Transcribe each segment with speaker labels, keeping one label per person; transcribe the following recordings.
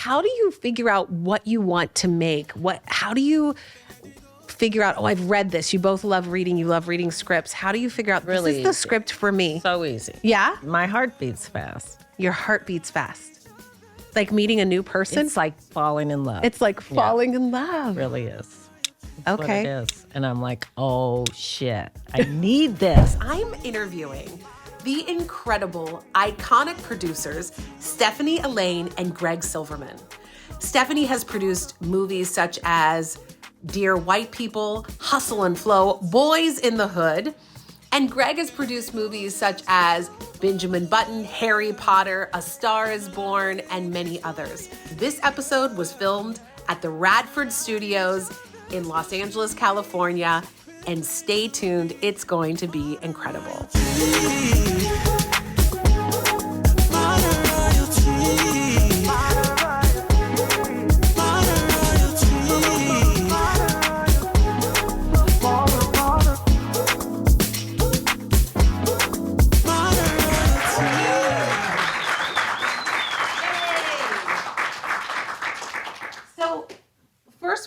Speaker 1: how do you figure out what you want to make? How do you figure out, I've read this. You both love reading. You love reading scripts. How do you figure out,
Speaker 2: Really
Speaker 1: this is the script for me?
Speaker 2: So easy.
Speaker 1: Yeah?
Speaker 2: My heart beats fast.
Speaker 1: Your heart beats fast. Like meeting a new person?
Speaker 2: It's like falling in love.
Speaker 1: It's like falling in love.
Speaker 2: It really is.
Speaker 1: Okay.
Speaker 2: What it is. And I'm like, oh shit, I need this.
Speaker 1: I'm interviewing the incredible, iconic producers, Stephanie Allain and Greg Silverman. Stephanie has produced movies such as Dear White People, Hustle and Flow, Boys in the Hood. And Greg has produced movies such as Benjamin Button, Harry Potter, A Star is Born, and many others. This episode was filmed at the Radford Studios in Los Angeles, California. And stay tuned, it's going to be incredible.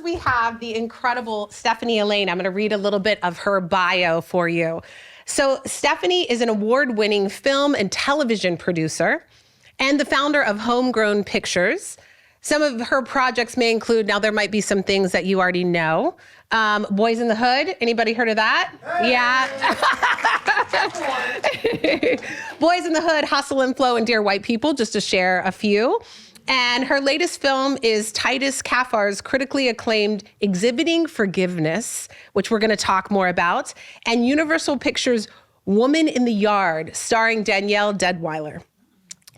Speaker 1: We have the incredible Stephanie Allain. I'm going to read a little bit of her bio for you. So Stephanie is an award-winning film and television producer and the founder of Homegrown Pictures. Some of her projects may include, now there might be some things that you already know. Boys in the Hood. Anybody heard of that? Hey. Yeah. Boys in the Hood, Hustle and Flow, and Dear White People, just to share a few. And her latest film is Titus Kaphar's critically acclaimed Exhibiting Forgiveness, which we're going to talk more about, and Universal Pictures' Woman in the Yard, starring Danielle Deadwyler.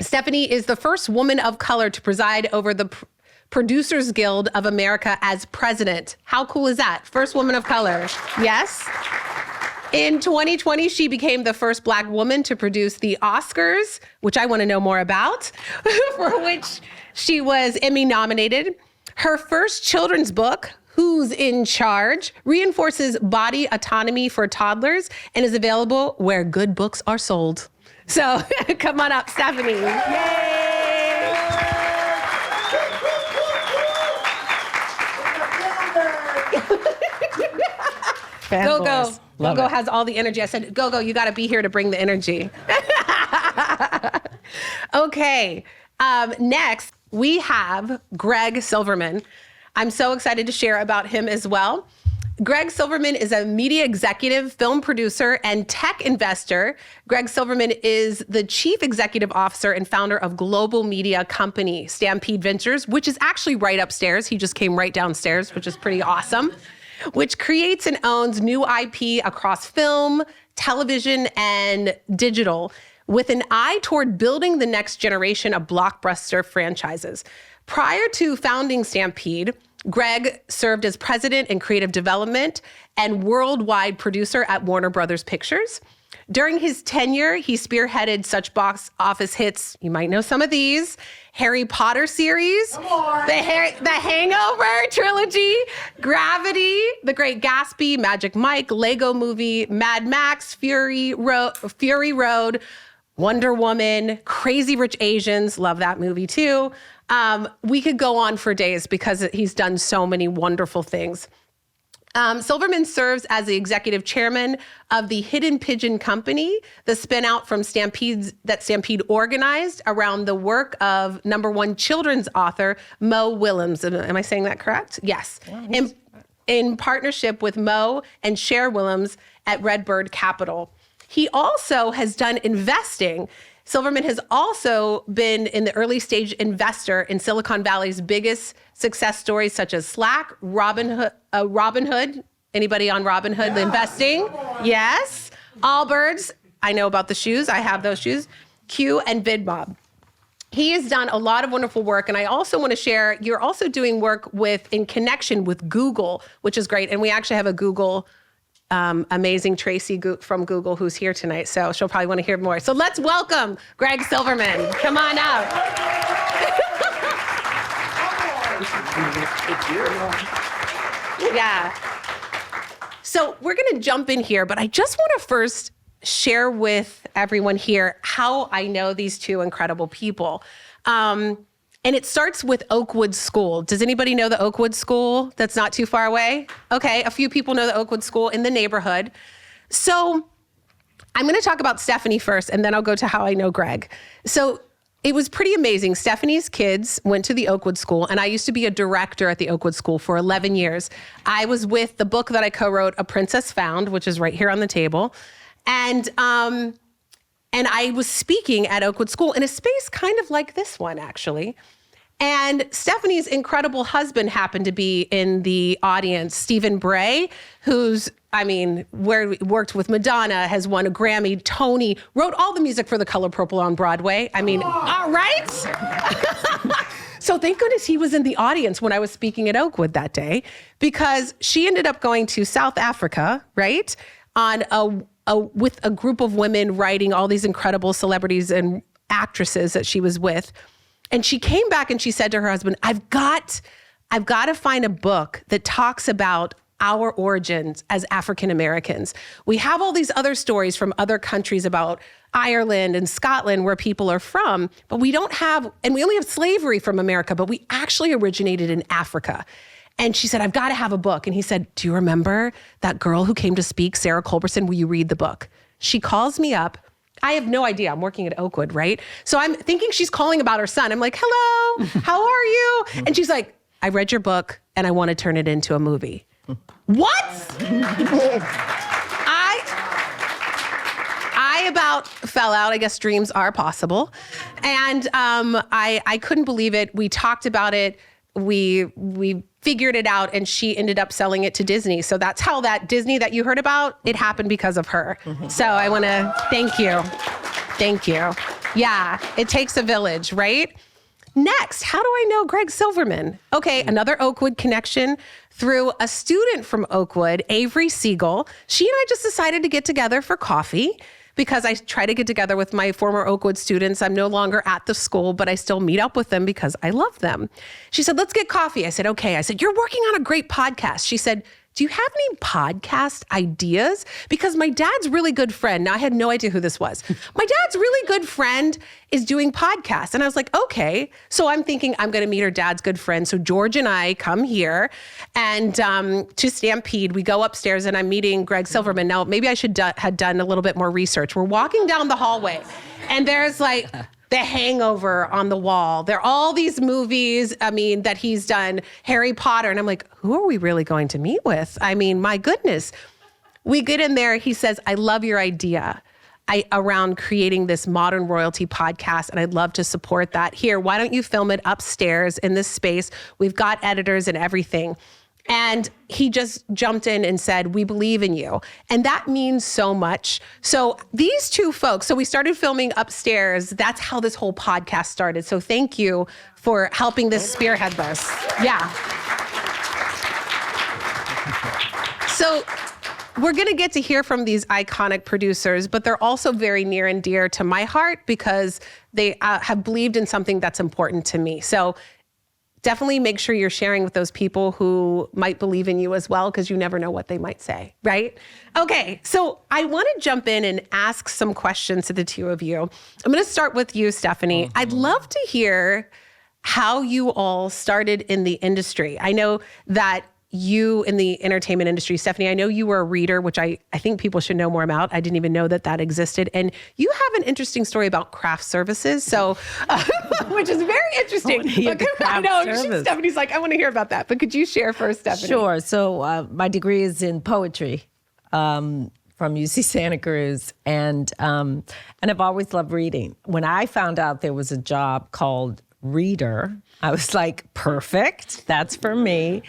Speaker 1: Stephanie is the first woman of color to preside over the Producers Guild of America as president. How cool is that? First woman of color. Yes. In 2020, she became the first Black woman to produce the Oscars, which I want to know more about, for which she was Emmy-nominated. Her first children's book, Who's in Charge, reinforces body autonomy for toddlers and is available where good books are sold. So come on up, Stephanie. Yay! Go. Go has all the energy. I said, go, you got to be here to bring the energy. Okay. Next, we have Greg Silverman. I'm so excited to share about him as well. Greg Silverman is a media executive, film producer, and tech investor. Greg Silverman is the chief executive officer and founder of global media company Stampede Ventures, which is actually right upstairs. He just came right downstairs, which is pretty awesome, which creates and owns new IP across film, television, and digital, with an eye toward building the next generation of blockbuster franchises. Prior to founding Stampede, Greg served as president in creative development and worldwide producer at Warner Brothers Pictures. During his tenure, he spearheaded such box office hits, you might know some of these, Harry Potter series, the Hangover Trilogy, Gravity, The Great Gatsby, Magic Mike, Lego Movie, Mad Max, Fury Road, Wonder Woman, Crazy Rich Asians, love that movie too. We could go on for days because he's done so many wonderful things. Silverman serves as the executive chairman of the Hidden Pigeon Company, the spin-out from Stampede organized around the work of #1 children's author, Mo Willems. Am I saying that correct? Yes. Yeah, in partnership with Mo and Cher Willems at Redbird Capital. He also has done investing. Silverman has also been in the early stage investor in Silicon Valley's biggest success stories such as Slack, Robinhood. Anybody on Robinhood investing? Yes. Allbirds. I know about the shoes. I have those shoes. Q and VidMob. He has done a lot of wonderful work, and I also want to share, you're also doing work in connection with Google, which is great. And we actually have a Google amazing Tracy from Google who's here tonight, so she'll probably want to hear more. So let's welcome Greg Silverman. Come on up. Yeah. So we're going to jump in here, but I just want to first share with everyone here how I know these two incredible people. And it starts with Oakwood School. Does anybody know the Oakwood School that's not too far away? Okay, a few people know the Oakwood School in the neighborhood. So I'm going to talk about Stephanie first, and then I'll go to how I know Greg. So it was pretty amazing. Stephanie's kids went to the Oakwood School, and I used to be a director at the Oakwood School for 11 years. I was with the book that I co-wrote, A Princess Found, which is right here on the table. And I was speaking at Oakwood School in a space kind of like this one, actually. And Stephanie's incredible husband happened to be in the audience, Stephen Bray, worked with Madonna, has won a Grammy, Tony, wrote all the music for The Color Purple on Broadway. All right? So thank goodness he was in the audience when I was speaking at Oakwood that day, because she ended up going to South Africa, right? With a group of women writing all these incredible celebrities and actresses that she was with. And she came back and she said to her husband, I've got to find a book that talks about our origins as African Americans. We have all these other stories from other countries about Ireland and Scotland where people are from, but we only have slavery from America, but we actually originated in Africa. And she said, I've got to have a book. And he said, do you remember that girl who came to speak, Sarah Culberson? Will you read the book? She calls me up. I have no idea. I'm working at Oakwood, right? So I'm thinking she's calling about her son. I'm like, hello, how are you? And she's like, I read your book and I want to turn it into a movie. What? I about fell out. I guess dreams are possible. And I couldn't believe it. We talked about it. We figured it out, and she ended up selling it to Disney. So that's how that Disney that you heard about, it happened because of her. So I want to thank you. Thank you. Yeah, it takes a village, right? Next, how do I know Greg Silverman? Okay, another Oakwood connection through a student from Oakwood, Avery Siegel. She and I just decided to get together for coffee, because I try to get together with my former Oakwood students. I'm no longer at the school, but I still meet up with them because I love them. She said, let's get coffee. I said, okay. I said, you're working on a great podcast. She said, do you have any podcast ideas? Because my dad's really good friend, now I had no idea who this was. My dad's really good friend is doing podcasts. And I was like, okay. So I'm thinking I'm going to meet her dad's good friend. So George and I come here and to Stampede. We go upstairs and I'm meeting Greg Silverman. Now, maybe I should had done a little bit more research. We're walking down the hallway and there's like The Hangover on the wall. There are all these movies, that he's done, Harry Potter. And I'm like, who are we really going to meet with? My goodness. We get in there. He says, I love your idea around creating this modern royalty podcast, and I'd love to support that. Here, why don't you film it upstairs in this space? We've got editors and everything. And he just jumped in and said, we believe in you. And that means so much. So these two folks, so we started filming upstairs. That's how this whole podcast started. So thank you for helping this spearhead this. Yeah. So we're going to get to hear from these iconic producers, but they're also very near and dear to my heart because they have believed in something that's important to me. So definitely make sure you're sharing with those people who might believe in you as well, because you never know what they might say, right? Okay, so I want to jump in and ask some questions to the two of you. I'm going to start with you, Stephanie. I'd love to hear how you all started in the industry. I know that you in the entertainment industry, Stephanie, I know you were a reader, which I think people should know more about. I didn't even know that existed. And you have an interesting story about craft services, so which is very interesting. Stephanie's like, I want to hear about that. But could you share first, Stephanie?
Speaker 2: Sure. So my degree is in poetry from UC Santa Cruz, and I've always loved reading. When I found out there was a job called reader, I was like, perfect, that's for me.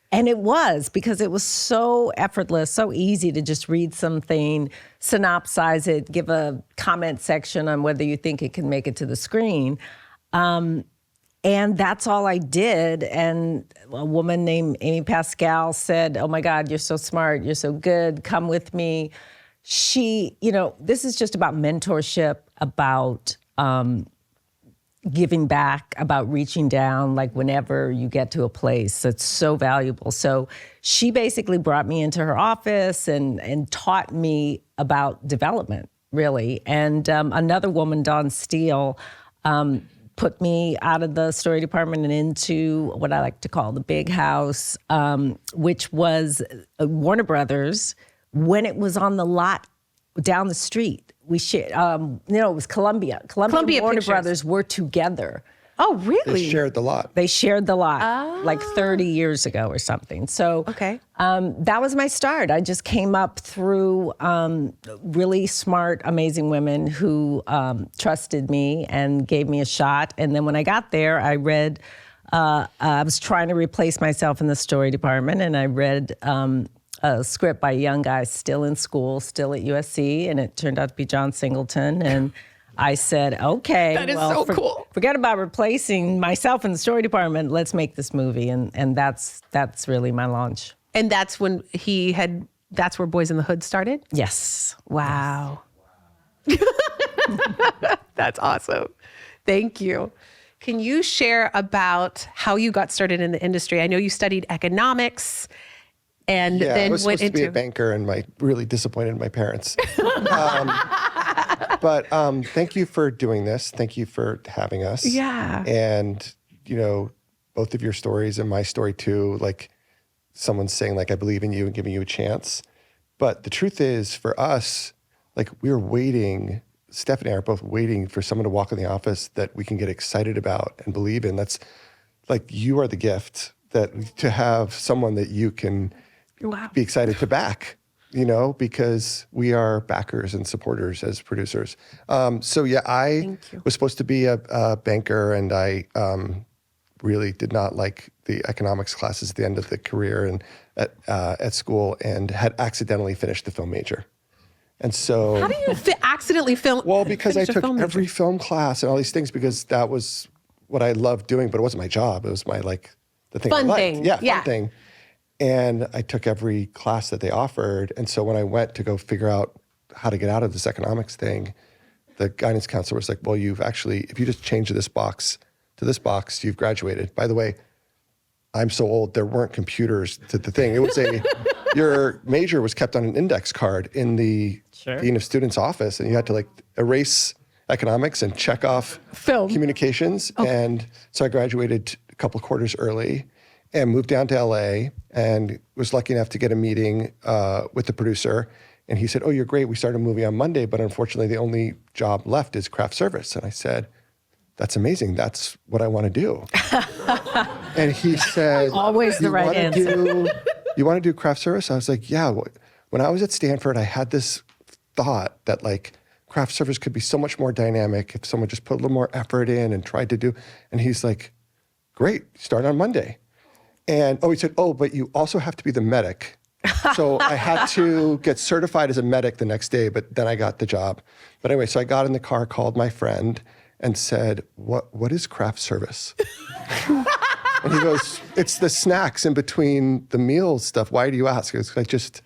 Speaker 2: And it was, because it was so effortless, so easy to just read something, synopsize it, give a comment section on whether you think it can make it to the screen. And that's all I did. And a woman named Amy Pascal said, oh my God, you're so smart, you're so good, come with me. This is just about mentorship, about giving back, about reaching down, like whenever you get to a place that's so valuable. So she basically brought me into her office and taught me about development, really. And another woman, Dawn Steele, put me out of the story department and into what I like to call the big house, which was Warner Brothers when it was on the lot down the street. We shared, it was Columbia. Columbia and Warner
Speaker 1: Pictures.
Speaker 2: Brothers were together.
Speaker 1: Oh, really?
Speaker 3: They shared the lot.
Speaker 2: They shared the lot like 30 years ago or something. So
Speaker 1: Okay.
Speaker 2: that was my start. I just came up through really smart, amazing women who trusted me and gave me a shot. And then when I got there, I read, I was trying to replace myself in the story department, and I read a script by a young guy still in school, still at USC, and it turned out to be John Singleton. And I said, okay,
Speaker 1: That is so cool.
Speaker 2: Forget about replacing myself in the story department. Let's make this movie. And that's really my launch.
Speaker 1: And that's when that's where Boys in the Hood started?
Speaker 2: Yes.
Speaker 1: Wow. That's awesome. Thank you. Can you share about how you got started in the industry? I know you studied economics and
Speaker 3: Yeah,
Speaker 1: then
Speaker 3: I was
Speaker 1: went
Speaker 3: supposed to be
Speaker 1: into
Speaker 3: a banker, and really disappointed my parents. But thank you for doing this. Thank you for having us.
Speaker 1: Yeah.
Speaker 3: And, both of your stories and my story too, like someone's saying, like, I believe in you and giving you a chance. But the truth is, for us, like, we're waiting, Stephanie and I are both waiting for someone to walk in the office that we can get excited about and believe in. That's like, you are the gift to have someone that you can
Speaker 1: Wow.
Speaker 3: be excited to back, because we are backers and supporters as producers. So yeah, I was supposed to be a banker, and I really did not like the economics classes at the end of the career and at school, and had accidentally finished the film major. And so,
Speaker 1: How do you accidentally film?
Speaker 3: well, because I
Speaker 1: finish a
Speaker 3: took
Speaker 1: film major?
Speaker 3: every film class and all these things, because that was what I loved doing, but it wasn't my job. It was my the thing
Speaker 1: Fun
Speaker 3: I liked.
Speaker 1: thing.
Speaker 3: Yeah,
Speaker 1: Yeah.
Speaker 3: fun thing. And I took every class that they offered. And so when I went to go figure out how to get out of this economics thing, the guidance counselor was like, well, if you just change this box to this box, you've graduated. By the way, I'm so old, there weren't computers to the thing. It was your major was kept on an index card in the dean of students' office, and you had to erase economics and check off
Speaker 1: Film.
Speaker 3: communications. And so I graduated a couple of quarters early and moved down to LA, and was lucky enough to get a meeting with the producer. And he said, oh, you're great. We started a movie on Monday, but unfortunately the only job left is craft service. And I said, that's amazing. That's what I want to do. And he said,
Speaker 2: Always the right answer.
Speaker 3: You want to do craft service? I was like, yeah. When I was at Stanford, I had this thought that craft service could be so much more dynamic if someone just put a little more effort in and tried to do. And he's like, great, start on Monday. And he said, but you also have to be the medic. So I had to get certified as a medic the next day, but then I got the job. But anyway, so I got in the car, called my friend, and said, what is craft service? And he goes, it's the snacks in between the meals stuff. Why do you ask? He goes, I just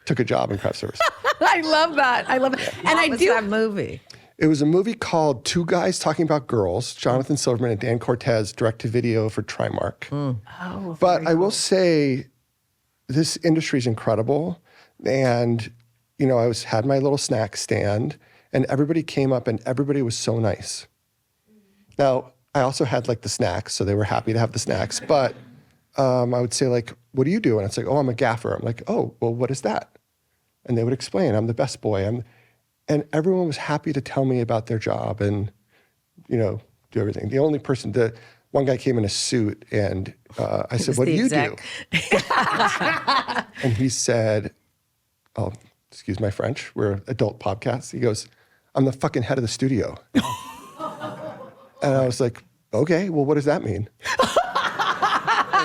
Speaker 3: took a job in craft service.
Speaker 1: I love that. I love it. And
Speaker 2: What was that movie?
Speaker 3: It was a movie called Two Guys Talking About Girls, Jonathan Silverman and Dan Cortez, direct-to-video for Trimark.
Speaker 1: Oh,
Speaker 3: But I will say, this industry is incredible. And, I had my little snack stand, and everybody came up, and everybody was so nice. Now, I also had the snacks, so they were happy to have the snacks. But I would say, what do you do? And it's like, I'm a gaffer. I'm like, oh, well, what is that? And they would explain, I'm the best boy. And everyone was happy to tell me about their job and, do everything. The only person, one guy came in a suit, and I said, what do you do? And he said, excuse my French, we're an adult podcast. He goes, I'm the fucking head of the studio. And I was like, okay, well, what does that mean?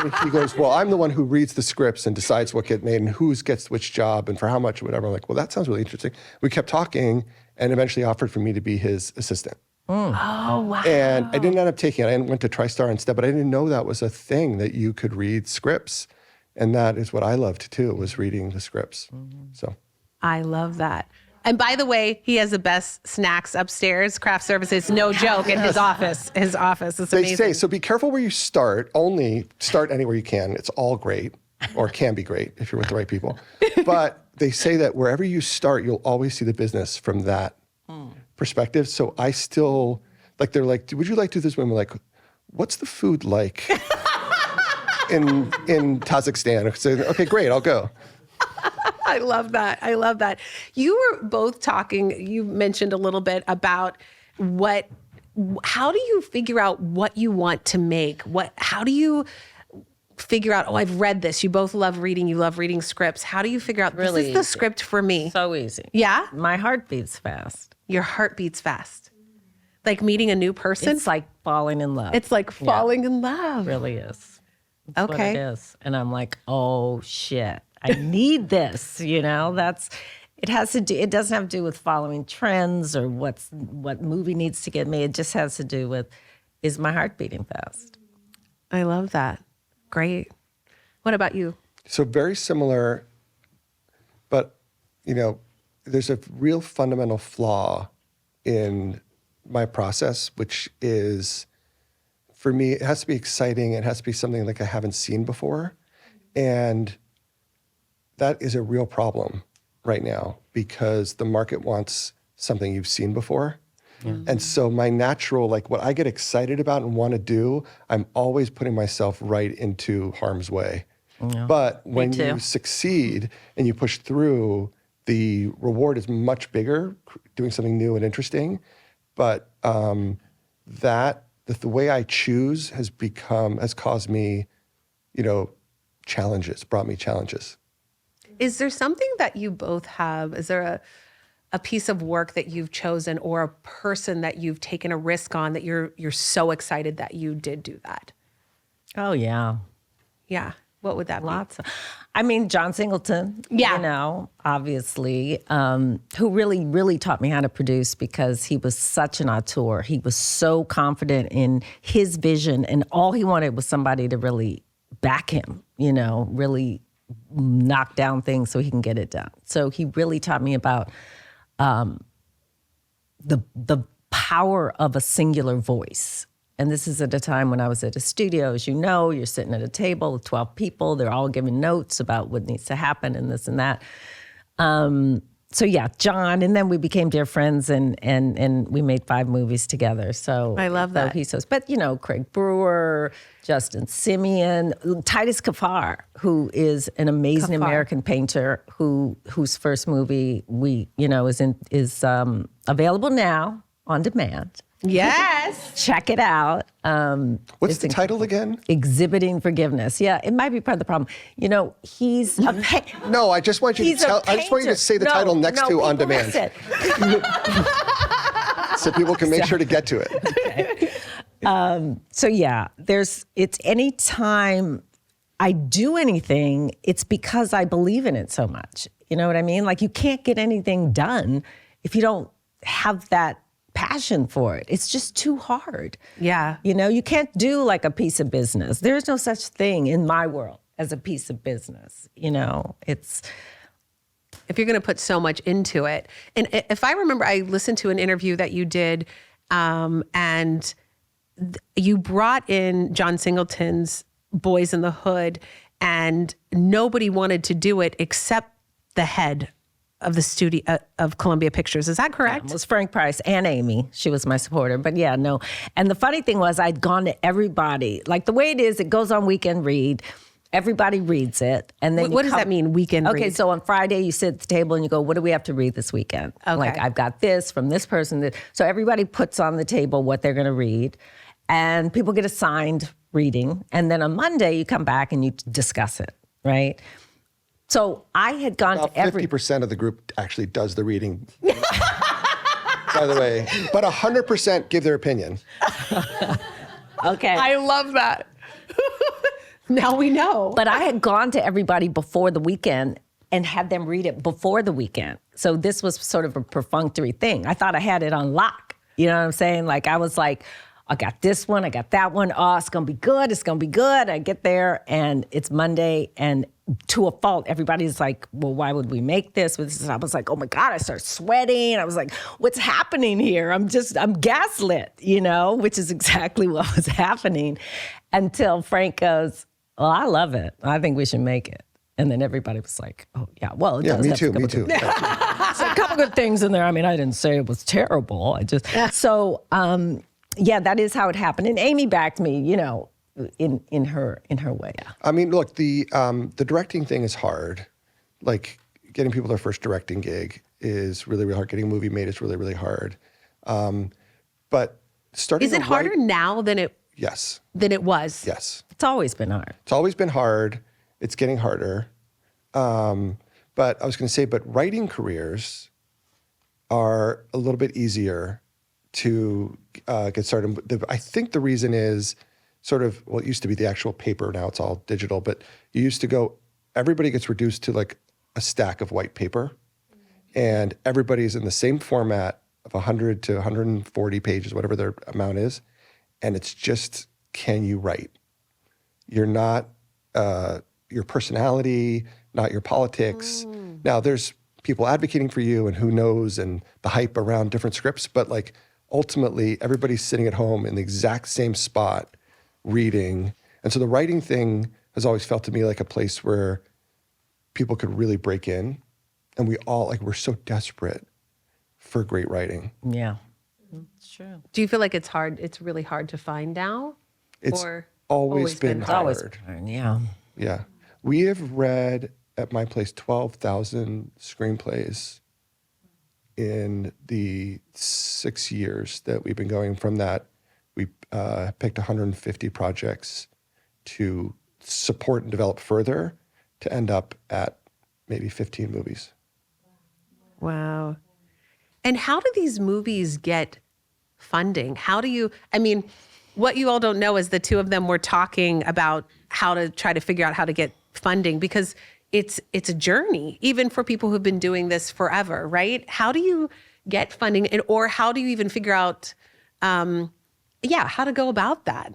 Speaker 3: And he goes, well, I'm the one who reads the scripts and decides what gets made and who gets which job and for how much or whatever. I'm like, well, that sounds really interesting. We kept talking, and eventually offered for me to be his assistant.
Speaker 1: Oh, wow.
Speaker 3: And I didn't end up taking it. I went to TriStar instead, but I didn't know that was a thing, that you could read scripts. And that is what I loved too, was reading the scripts. So
Speaker 1: I love that. And by the way, he has the best snacks upstairs. Craft services, no joke, in his office. His office is amazing.
Speaker 3: they say, so be careful where you start. Only start anywhere you can. It's all great, or can be great if you're with the right people. But they say that wherever you start, you'll always see the business from that perspective. So Like they're like, would you like to do this? When we're like, what's the food like in Kazakhstan? So, okay, great, I'll go.
Speaker 1: I love that. I love that. You were both talking, you mentioned a little bit about how do you figure out what you want to make? How do you figure out, I've read this. You both love reading. You love reading scripts. How do you figure out,
Speaker 2: Really
Speaker 1: this is the
Speaker 2: easy.
Speaker 1: script for me?
Speaker 2: So easy.
Speaker 1: Yeah?
Speaker 2: My heart beats fast.
Speaker 1: Your heart beats fast. Like meeting a new person?
Speaker 2: It's like falling in love.
Speaker 1: It's like falling in love.
Speaker 2: It really is. That's
Speaker 1: Okay.
Speaker 2: what it is. And I'm like, oh shit, I need this. You know, it doesn't have to do with following trends or what movie needs to get made. It just has to do with, is my heart beating fast?
Speaker 1: I love that. Great. What about you?
Speaker 3: So very similar, but there's a real fundamental flaw in my process, which is, for me, it has to be exciting. It has to be something like I haven't seen before. And that is a real problem right now because the market wants something you've seen before. And so my natural, like what I get excited about and want to do, I'm always putting myself right into harm's way. Yeah. But when you succeed and you push through, the reward is much bigger, doing something new and interesting. But the way I choose has caused me, challenges, brought me challenges.
Speaker 1: Is there something that you both have? Is there a piece of work that you've chosen or a person that you've taken a risk on that you're so excited that you did do that?
Speaker 2: Oh, yeah.
Speaker 1: Yeah. What would that be?
Speaker 2: I mean, John Singleton, obviously, who really, really taught me how to produce because he was such an auteur. He was so confident in his vision, and all he wanted was somebody to really back him, really knock down things so he can get it done. So he really taught me about the power of a singular voice. And this is at a time when I was at a studio. As you know, you're sitting at a table with 12 people. They're all giving notes about what needs to happen and this and that. So yeah, John, and then we became dear friends and we made 5 movies together. So
Speaker 1: I love that.
Speaker 2: But Craig Brewer, Justin Simeon, Titus Kaphar, who is an amazing American painter whose first movie is available now on demand.
Speaker 1: Yes.
Speaker 2: Check it out.
Speaker 3: What's the title again?
Speaker 2: Exhibiting Forgiveness. Yeah, it might be part of the problem. He's a
Speaker 3: No, I just want you to tell. I just want you to say the title next to On Demand, so people can make sure to get to it.
Speaker 2: Okay. So yeah, it's any time I do anything, it's because I believe in it so much. You know what I mean? Like you can't get anything done if you don't have that passion for it. It's just too hard.
Speaker 1: Yeah.
Speaker 2: You can't do like a piece of business. There's no such thing in my world as a piece of business. It's
Speaker 1: if you're going to put so much into it. And if I remember, I listened to an interview that you did, and you brought in John Singleton's Boys in the Hood, and nobody wanted to do it except the head of the studio of Columbia Pictures. Is that correct?
Speaker 2: It was Frank Price and Amy. She was my supporter. But yeah, no. And the funny thing was I'd gone to everybody. Like the way it is, it goes on Weekend Read. Everybody reads it. And then
Speaker 1: what does that mean, Weekend Read?
Speaker 2: Okay, so on Friday you sit at the table and you go, what do we have to read this weekend?
Speaker 1: Okay.
Speaker 2: Like I've got this from this person. So everybody puts on the table what they're going to read. And people get assigned reading. And then on Monday you come back and you discuss it, right? So I had gone
Speaker 3: About
Speaker 2: to every
Speaker 3: 50% of the group actually does the reading, by the way, but 100% give their opinion.
Speaker 2: Okay.
Speaker 1: I love that. Now we know.
Speaker 2: But I had gone to everybody before the weekend and had them read it before the weekend. So this was sort of a perfunctory thing. I thought I had it on lock. You know what I'm saying? Like I was like, I got this one, I got that one. Oh, it's going to be good. It's going to be good. I get there and it's Monday, and to a fault, everybody's like, well, why would we make this? I was like, oh my God, I start sweating. I was like, what's happening here? I'm gaslit, which is exactly what was happening until Frank goes, well, I love it. I think we should make it. And then everybody was like, oh yeah, well, it does
Speaker 3: me
Speaker 2: have
Speaker 3: too,
Speaker 2: a couple
Speaker 3: me too.
Speaker 2: So a couple good things in there. I mean, I didn't say it was terrible. yeah, that is how it happened. And Amy backed me, you know, in her way.
Speaker 3: I mean, look, the directing thing is hard. Like getting people their first directing gig is really, really hard. Getting a movie made is really, really hard. But starting
Speaker 1: Is it harder now than it
Speaker 3: Yes.
Speaker 1: was?
Speaker 3: Yes.
Speaker 2: It's always been hard.
Speaker 3: It's always been hard. It's getting harder. But I was going to say, but writing careers are a little bit easier to get started. I think the reason is sort of, well, it used to be the actual paper. Now it's all digital. But you used to go, everybody gets reduced to like a stack of white paper. And everybody's in the same format of 100 to 140 pages, whatever their amount is. And it's just, can you write? You're not your personality, not your politics. Now, there's people advocating for you and who knows and the hype around different scripts. But like ultimately, everybody's sitting at home in the exact same spot reading. And so the writing thing has always felt to me like a place where people could really break in. And we all, like, we're so desperate for great writing.
Speaker 2: Yeah, it's true.
Speaker 1: Do you feel like it's really hard to find now?
Speaker 3: It's
Speaker 1: Or
Speaker 3: always been hard.
Speaker 2: Always hard, yeah.
Speaker 3: Yeah. We have read at my place 12,000 screenplays in the 6 years that we've been going. From that, we picked 150 projects to support and develop further to end up at maybe 15 movies.
Speaker 1: Wow. And how do these movies get funding? I mean, what you all don't know is the two of them were talking about how to try to figure out how to get funding, because it's a journey, even for people who've been doing this forever, right? How do you get funding, or how do you even figure out, how to go about that?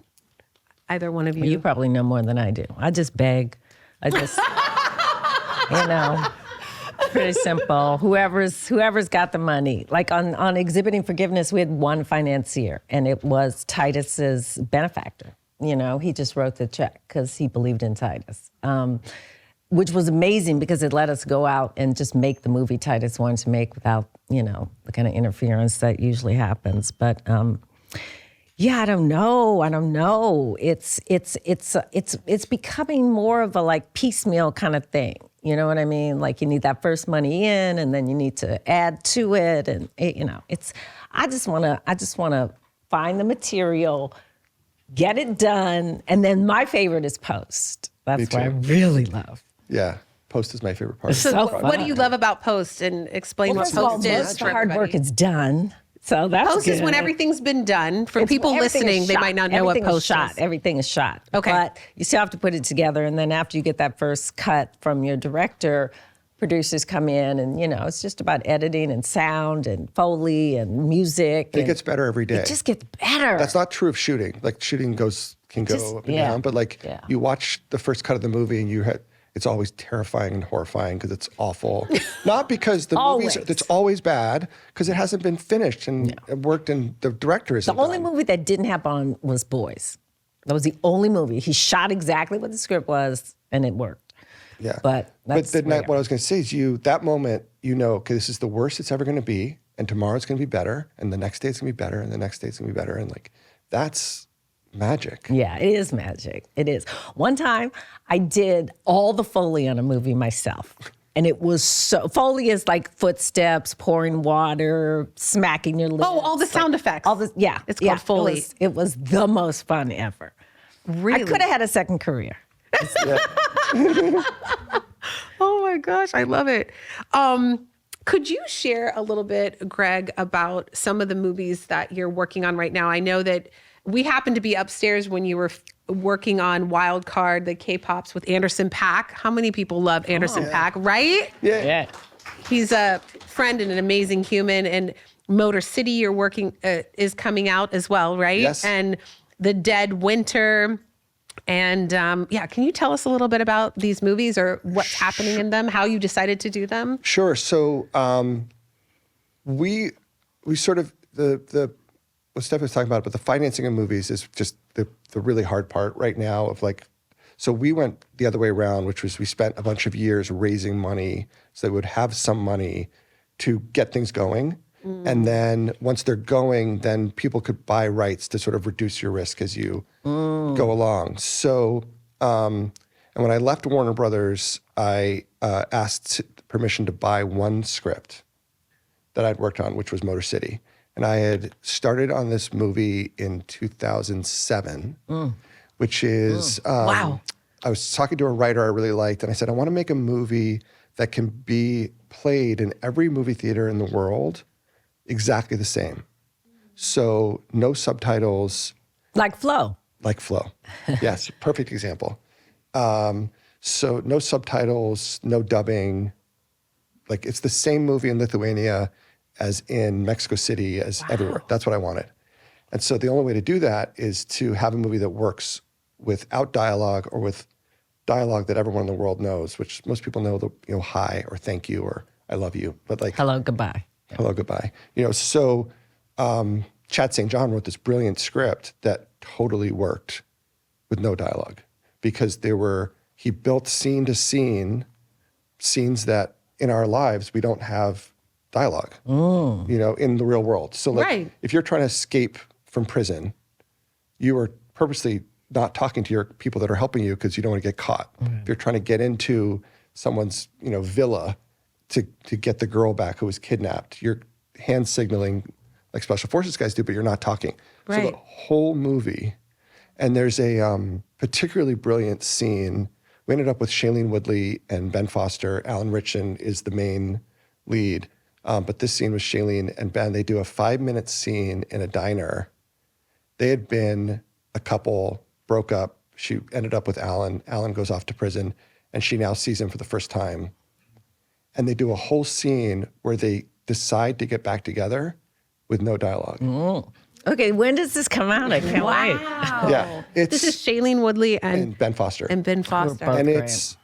Speaker 1: Either one of you.
Speaker 2: Well, you probably know more than I do. I just beg. I just, you know, pretty simple. Whoever's got the money. Like on Exhibiting Forgiveness, we had one financier, and it was Titus's benefactor. You know, he just wrote the check because he believed in Titus, which was amazing because it let us go out and just make the movie Titus wanted to make without, you know, the kind of interference that usually happens. But yeah, I don't know. It's becoming more of a like piecemeal kind of thing. You know what I mean? Like you need that first money in, and then you need to add to it, and you know, I just wanna find the material, get it done, and then my favorite is post. That's what I really love.
Speaker 3: Yeah, post is my favorite part.
Speaker 1: So what do you love about post, and explain what post is
Speaker 2: Most
Speaker 1: for
Speaker 2: hard
Speaker 1: everybody.
Speaker 2: work is done. So that's
Speaker 1: Post
Speaker 2: good.
Speaker 1: is when everything's been done. For people
Speaker 2: Everything is
Speaker 1: listening, they
Speaker 2: shot.
Speaker 1: might not know what
Speaker 2: Everything is
Speaker 1: post
Speaker 2: shot.
Speaker 1: is.
Speaker 2: Everything is shot.
Speaker 1: Okay.
Speaker 2: But you still have to put it together, and then after you get that first cut from your director, producers come in, and you know, it's just about editing and sound and Foley and music.
Speaker 3: It gets better every day.
Speaker 2: It just gets better.
Speaker 3: That's not true of shooting. Like shooting can go up and down, but like you watch the first cut of the movie and it's always terrifying and horrifying because it's awful. Not because the movies, it's always bad because it hasn't been finished and worked, and the director isn't
Speaker 2: The only
Speaker 3: done.
Speaker 2: movie that didn't happen was Boys. That was the only movie. He shot exactly what the script was, and it worked.
Speaker 3: Yeah.
Speaker 2: But that's
Speaker 3: then what I was going to say is that moment, you know, okay, this is the worst it's ever going to be, and tomorrow it's going to be better, and the next day it's going to be better, and the next day it's going to be better, and like that's magic.
Speaker 2: Yeah, it is magic. It is. One time I did all the Foley on a movie myself. And it was Foley is like footsteps, pouring water, smacking your lips.
Speaker 1: Oh, all the sound effects.
Speaker 2: All this, yeah.
Speaker 1: It's called Foley.
Speaker 2: It was the most fun ever.
Speaker 1: Really?
Speaker 2: I could have had a second career.
Speaker 1: Oh my gosh, I love it. Could you share a little bit, Greg, about some of the movies that you're working on right now? I know that we happened to be upstairs when you were working on Wild Card, the K-Pops with Anderson .Paak. How many people love Anderson .Paak, right?
Speaker 2: Yeah.
Speaker 1: He's a friend and an amazing human. And Motor City, you're working, is coming out as well, right?
Speaker 3: Yes.
Speaker 1: And The Dead Winter. And can you tell us a little bit about these movies, or what's happening in them, how you decided to do them?
Speaker 3: Sure. So we sort of what Steph was talking about, but the financing of movies is just the really hard part right now of like, so we went the other way around, which was we spent a bunch of years raising money so that we would have some money to get things going. And then once they're going, then people could buy rights to sort of reduce your risk as you go along. So, and when I left Warner Brothers, I asked permission to buy one script that I'd worked on, which was Motor City. And I had started on this movie in 2007, which is,
Speaker 1: Wow.
Speaker 3: I was talking to a writer I really liked, and I said, I want to make a movie that can be played in every movie theater in the world exactly the same. So no subtitles.
Speaker 2: Like Flow.
Speaker 3: Like Flow. Yes, perfect example. So no subtitles, no dubbing. Like it's the same movie in Lithuania as in Mexico City, as everywhere. That's what I wanted. And so the only way to do that is to have a movie that works without dialogue or with dialogue that everyone in the world knows, which most people know the, hi or thank you or I love you, but like
Speaker 2: Hello, goodbye.
Speaker 3: hello, goodbye. So Chad St. John wrote this brilliant script that totally worked with no dialogue because he built scene to scene, scenes that in our lives we don't have dialogue, in the real world. So like
Speaker 1: Right.
Speaker 3: if you're trying to escape from prison, you are purposely not talking to your people that are helping you because you don't want to get caught. If you're trying to get into someone's, villa to get the girl back who was kidnapped, you're hand signaling like special forces guys do, but you're not talking. So
Speaker 1: Right.
Speaker 3: the whole movie, and there's a particularly brilliant scene. We ended up with Shailene Woodley and Ben Foster. Alan Ritchson is the main lead. But this scene was Shailene and Ben. They do a 5-minute scene in a diner. They had been a couple, broke up. She ended up with Alan. Alan goes off to prison, and she now sees him for the first time. And they do a whole scene where they decide to get back together with no dialogue.
Speaker 2: Okay, when does this come out? I can't wait.
Speaker 1: Wow.
Speaker 3: Yeah,
Speaker 1: This is Shailene Woodley and
Speaker 3: Ben Foster.
Speaker 1: Ben Foster.
Speaker 2: both
Speaker 3: And
Speaker 2: great.
Speaker 3: it's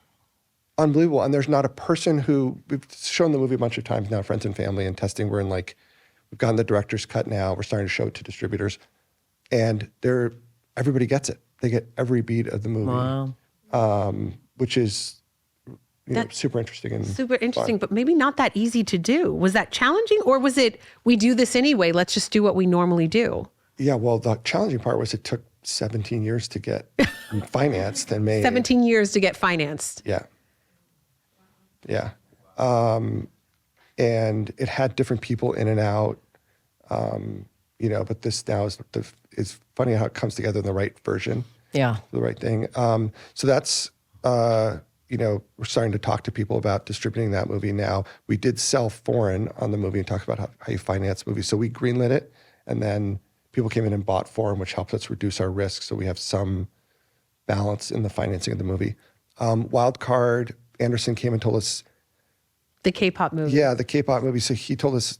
Speaker 3: unbelievable. And there's not a person we've shown the movie a bunch of times now, friends and family and testing. We've gotten the director's cut now. We're starting to show it to distributors. And everybody gets it. They get every beat of the movie, which is super interesting. And
Speaker 1: Super interesting,
Speaker 3: fun.
Speaker 1: but maybe not that easy to do. Was that challenging, or was it, we do this anyway, let's just do what we normally do?
Speaker 3: Yeah, well, the challenging part was it took 17 years to get financed and made.
Speaker 1: 17 years to get financed.
Speaker 3: Yeah. Yeah. And it had different people in and out, but this now is funny how it comes together in the right version,
Speaker 2: Yeah.
Speaker 3: the right thing. So that's, we're starting to talk to people about distributing that movie now. We did sell foreign on the movie and talk about how you finance movies. So we greenlit it, and then people came in and bought foreign, which helps us reduce our risk. So we have some balance in the financing of the movie. Wildcard, Anderson came and told us,
Speaker 1: The K-pop movie.
Speaker 3: yeah, the K-pop movie. So he told us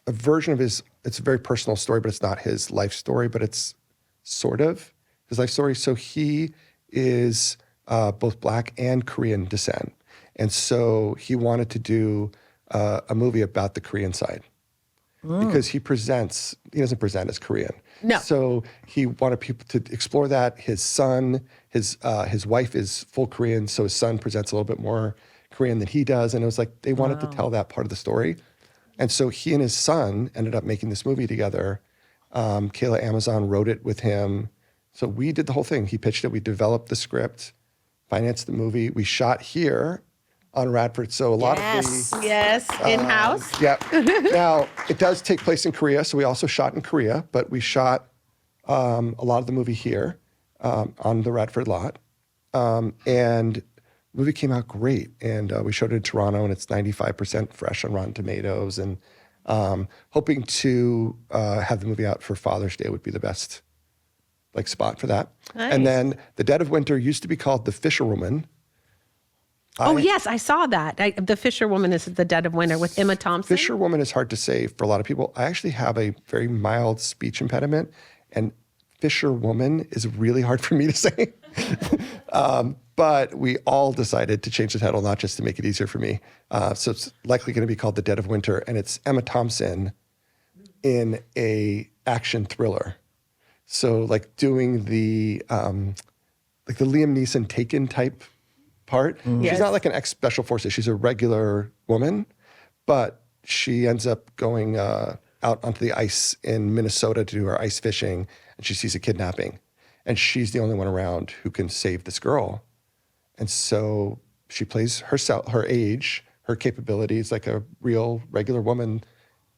Speaker 3: a version of it's a very personal story, but it's not his life story, but it's sort of his life story. So he is both Black and Korean descent. And so he wanted to do a movie about the Korean side because he doesn't present as Korean.
Speaker 1: No.
Speaker 3: So he wanted people to explore that. His son, his wife is full Korean, so his son presents a little bit more Korean than he does. And it was like they wanted to tell that part of the story. And so he and his son ended up making this movie together. Kayla Amazon wrote it with him. So we did the whole thing. He pitched it. We developed the script, financed the movie. We shot here on Radford. So a lot of the...
Speaker 1: Yes, in-house.
Speaker 3: Yeah. Now, it does take place in Korea. So we also shot in Korea, but we shot a lot of the movie here on the Radford lot. And the movie came out great. And we showed it in Toronto, and it's 95% fresh on Rotten Tomatoes. And hoping to have the movie out for Father's Day would be the best spot for that.
Speaker 2: Nice.
Speaker 3: And then The Dead of Winter used to be called The Fisherwoman.
Speaker 1: Oh, yes, I saw that. The Fisherwoman is The Dead of Winter with Emma Thompson.
Speaker 3: Fisherwoman is hard to say for a lot of people. I actually have a very mild speech impediment, and Fisherwoman is really hard for me to say. But we all decided to change the title, not just to make it easier for me. So it's likely going to be called The Dead of Winter, and it's Emma Thompson in a action thriller. So doing the Liam Neeson Taken type part.
Speaker 1: Yes.
Speaker 3: She's not like an ex-special forces. She's a regular woman, but she ends up going out onto the ice in Minnesota to do her ice fishing, and she sees a kidnapping. And she's the only one around who can save this girl. And so she plays herself, her age, her capabilities, like a real, regular woman,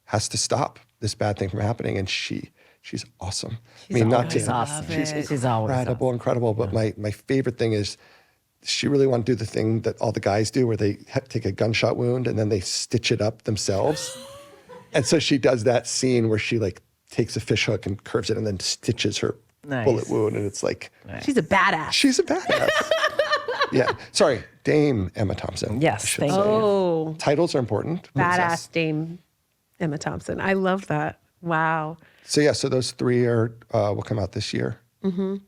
Speaker 3: has to stop this bad thing from happening. And she's awesome.
Speaker 2: She's always awesome. She's always
Speaker 3: incredible. But my favorite thing is she really wanted to do the thing that all the guys do where they take a gunshot wound and then they stitch it up themselves. And so she does that scene where she like takes a fish hook and curves it and then stitches her bullet wound. And it's like,
Speaker 1: she's a badass.
Speaker 3: She's a badass. Yeah. Sorry, Dame Emma Thompson.
Speaker 2: Yes, thank you.
Speaker 1: Oh,
Speaker 3: Titles are important.
Speaker 1: badass Dame Emma Thompson. I love that. Wow.
Speaker 3: So yeah, so those three are will come out this year.
Speaker 2: Nice.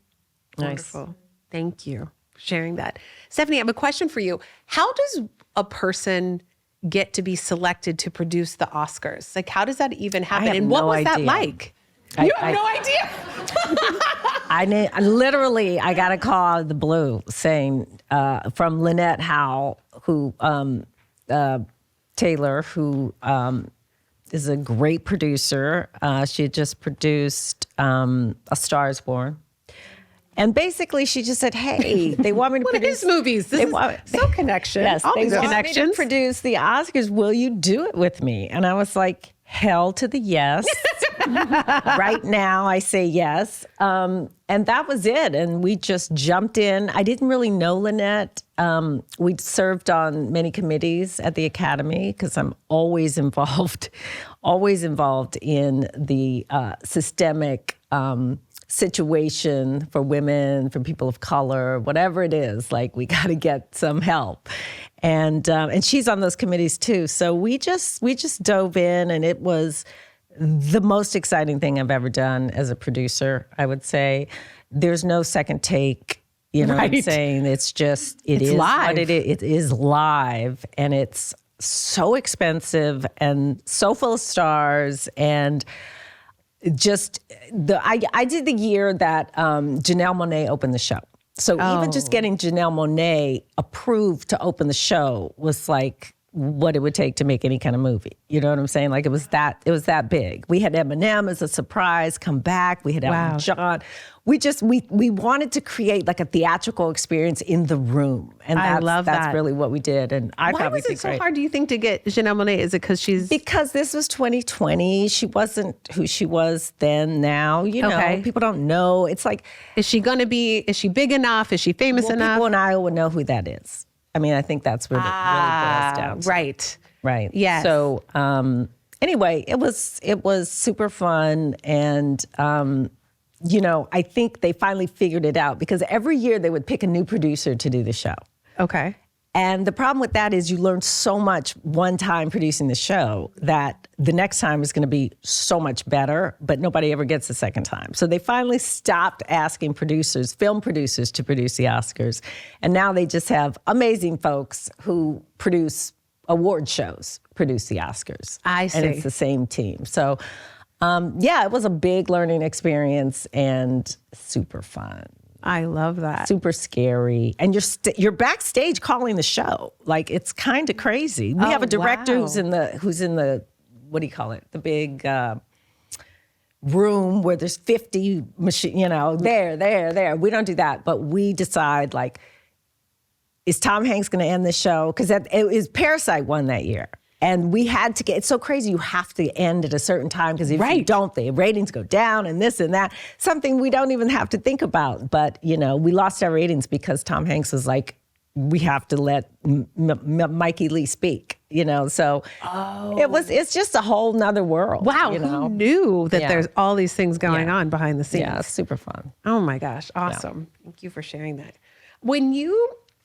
Speaker 1: Wonderful. Thank you for sharing that. Stephanie, I have a question for you. How does a person get to be selected to produce the Oscars? Like, how does that even happen?
Speaker 2: have
Speaker 1: And what
Speaker 2: no
Speaker 1: was that
Speaker 2: idea.
Speaker 1: like? You have no idea.
Speaker 2: I got a call out of the blue saying from Lynette Howe, who Taylor, who is a great producer. She had just produced A Star Is Born. And basically, she just said, "Hey, they want me to
Speaker 1: One of
Speaker 2: produce
Speaker 1: his movies. This is so connection.
Speaker 2: Yes,
Speaker 1: All
Speaker 2: they
Speaker 1: these
Speaker 2: want me to
Speaker 1: connections.
Speaker 2: produce the Oscars. Will you do it with me?" And I was like, "Hell to the yes." Right now, I say yes. And that was it. And we just jumped in. I didn't really know Lynette. We'd served on many committees at the Academy because I'm always involved in the systemic situation for women, for people of color, whatever it is. Like, we got to get some help. And she's on those committees too. So we just dove in, and it was the most exciting thing I've ever done as a producer, I would say. There's no second take, you know what I'm saying? It's just, it's
Speaker 1: live.
Speaker 2: What it is. It is live, and it's so expensive and so full of stars. And just, I did the year that Janelle Monáe opened the show. So even just getting Janelle Monáe approved to open the show was like what it would take to make any kind of movie. You know what I'm saying? Like, it was that big. We had Eminem as a surprise come back. We had Elton John. We wanted to create like a theatrical experience in the room. And
Speaker 1: I love that.
Speaker 2: That's really what we did. And I
Speaker 1: Why
Speaker 2: thought
Speaker 1: was
Speaker 2: we
Speaker 1: it
Speaker 2: did
Speaker 1: so
Speaker 2: great.
Speaker 1: hard, do you think, to get Janelle Monáe? Is it
Speaker 2: Because this was 2020. She wasn't who she was then. Now, you know, people don't know. It's like,
Speaker 1: is she big enough? Is she famous enough?
Speaker 2: People in Iowa know who that is. I mean, I think that's where it really boils down to.
Speaker 1: Right.
Speaker 2: Yes. So anyway, it was super fun. And, you know, I think they finally figured it out because every year they would pick a new producer to do the show.
Speaker 1: Okay.
Speaker 2: And the problem with that is you learn so much one time producing the show that the next time is going to be so much better, but nobody ever gets the second time. So they finally stopped asking film producers to produce the Oscars. And now they just have amazing folks who produce award shows, produce the Oscars.
Speaker 1: I see.
Speaker 2: And it's the same team. So yeah, it was a big learning experience and super fun.
Speaker 1: I love that.
Speaker 2: Super scary. And you're backstage calling the show. Like, it's kind of crazy. We have a director who's in the, what do you call it? The big room where there's 50 machine, you know, there. We don't do that. But we decide, like, is Tom Hanks going to end the show? Because it was Parasite won that year. And we had to it's so crazy. You have to end at a certain time because if you don't, the ratings go down and this and that. Something we don't even have to think about. But, you know, we lost our ratings because Tom Hanks was like, we have to let Mikey Lee speak, you know. So it's just a whole nother world.
Speaker 1: Wow,
Speaker 2: you know?
Speaker 1: who knew that there's all these things going on behind the scenes?
Speaker 2: Yeah, it's super fun.
Speaker 1: Oh my gosh, awesome. Thank you for sharing that.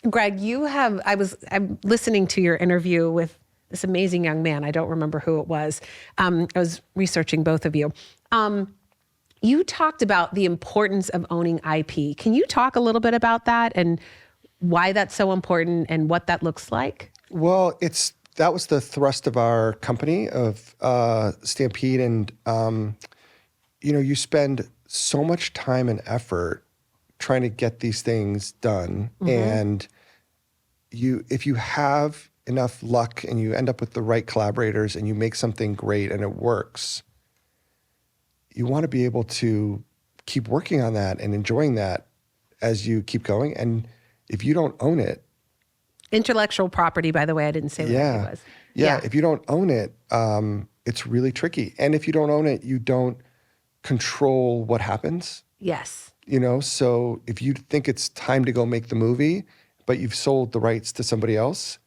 Speaker 1: Greg, I'm listening to your interview with this amazing young man. I don't remember who it was. I was researching both of you. You talked about the importance of owning IP. Can you talk a little bit about that and why that's so important and what that looks like?
Speaker 3: Well, that was the thrust of our company, of Stampede. And, you know, you spend so much time and effort trying to get these things done. And if you have enough luck and you end up with the right collaborators and you make something great and it works, you want to be able to keep working on that and enjoying that as you keep going. And if you don't own it,
Speaker 1: Intellectual property, by the way, I didn't say what it was.
Speaker 3: Yeah, if you don't own it, it's really tricky. And if you don't own it, you don't control what happens.
Speaker 1: Yes.
Speaker 3: You know, so if you think it's time to go make the movie, but you've sold the rights to somebody else,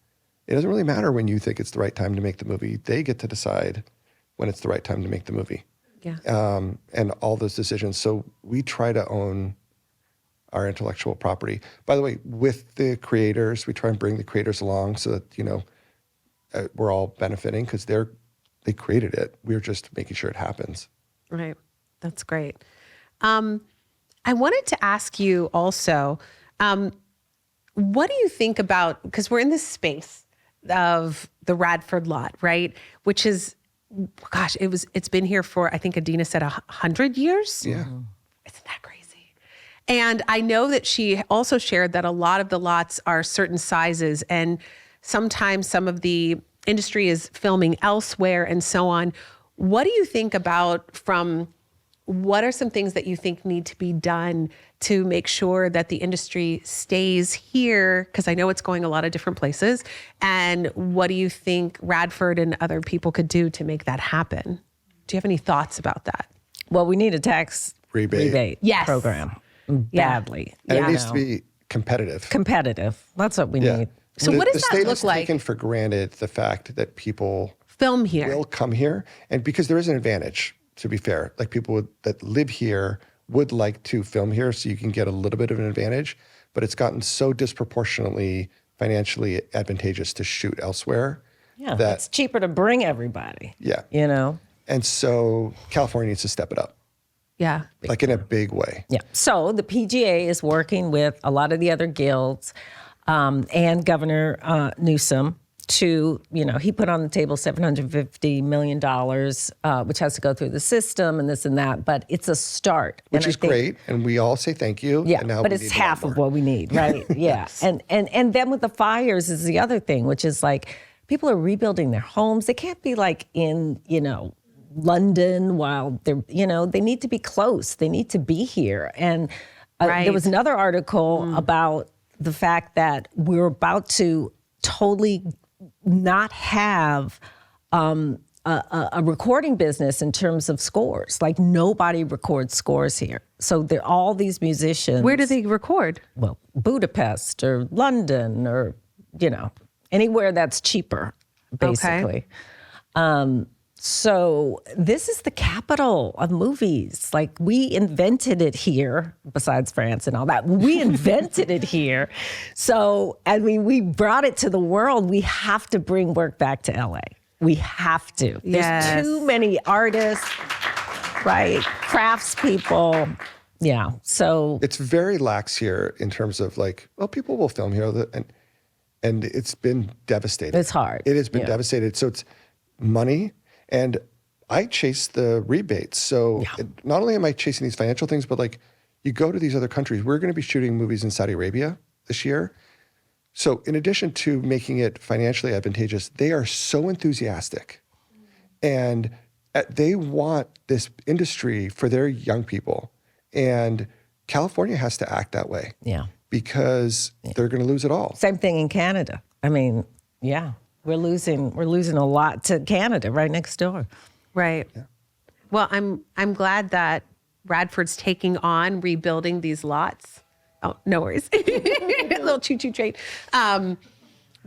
Speaker 3: it doesn't really matter when you think it's the right time to make the movie. They get to decide when it's the right time to make the movie.
Speaker 1: Yeah.
Speaker 3: And all those decisions. So we try to own our intellectual property. By the way, with the creators, we try and bring the creators along so that, you know, we're all benefiting because they created it. We're just making sure it happens.
Speaker 1: Right. That's great. I wanted to ask you also, what do you think about, because we're in this space of the Radford lot, right? Which is, gosh, it's been here for, I think Adina said 100 years.
Speaker 3: Yeah.
Speaker 1: Isn't that crazy? And I know that she also shared that a lot of the lots are certain sizes, and sometimes some of the industry is filming elsewhere and so on. What do you think about what are some things that you think need to be done to make sure that the industry stays here? Because I know it's going a lot of different places. And what do you think Radford and other people could do to make that happen? Do you have any thoughts about that?
Speaker 2: Well, we need a tax rebate
Speaker 1: Yes.
Speaker 2: program badly.
Speaker 3: And it needs to be competitive.
Speaker 2: Competitive. That's what we need.
Speaker 1: So what does
Speaker 3: the
Speaker 1: that
Speaker 3: state
Speaker 1: look
Speaker 3: has
Speaker 1: like?
Speaker 3: taken for granted the fact that people
Speaker 1: Film here.
Speaker 3: will come here, and because there is an advantage, to be fair, like people that live here would like to film here, so you can get a little bit of an advantage, but it's gotten so disproportionately financially advantageous to shoot elsewhere.
Speaker 2: Yeah,
Speaker 3: that,
Speaker 2: it's cheaper to bring everybody.
Speaker 3: Yeah.
Speaker 2: You know?
Speaker 3: And so California needs to step it up,
Speaker 1: Yeah.
Speaker 3: like in a big way.
Speaker 2: Yeah. So the PGA is working with a lot of the other guilds and Governor Newsom to, you know, he put on the table $750 million, which has to go through the system and this and that, but it's a start.
Speaker 3: Which is great, and we all say thank you.
Speaker 2: Yeah,
Speaker 3: and now
Speaker 2: but
Speaker 3: we
Speaker 2: it's
Speaker 3: need
Speaker 2: half of what we need, right? Yeah. And then with the fires is the other thing, which is like people are rebuilding their homes. They can't be like in, you know, London while they're, you know, they need to be close. They need to be here. And there was another article about the fact that we're about to totally not have a recording business in terms of scores. Like nobody records scores here. So there are all these musicians.
Speaker 1: Where do they record?
Speaker 2: Well, Budapest or London or, you know, anywhere that's cheaper, basically.
Speaker 1: Okay.
Speaker 2: So this is the capital of movies. Like we invented it here, besides France and all that. We invented it here. So, I mean, we brought it to the world. We have to bring work back to LA. We have to. There's too many artists, right? Craftspeople. Yeah. So
Speaker 3: It's very lax here in terms of like, well, people will film here, and it's been devastating.
Speaker 2: It's hard.
Speaker 3: It has been devastated. So it's money. And I chase the rebates. So not only am I chasing these financial things, but like you go to these other countries. We're going to be shooting movies in Saudi Arabia this year. So in addition to making it financially advantageous, they are so enthusiastic. And they want this industry for their young people. And California has to act that way.
Speaker 2: Yeah.
Speaker 3: Because they're going to lose it all.
Speaker 2: Same thing in Canada. I mean, yeah. We're losing a lot to Canada right next door.
Speaker 1: Right. Yeah. Well, I'm glad that Radford's taking on rebuilding these lots. Oh, no worries. A little choo-choo train.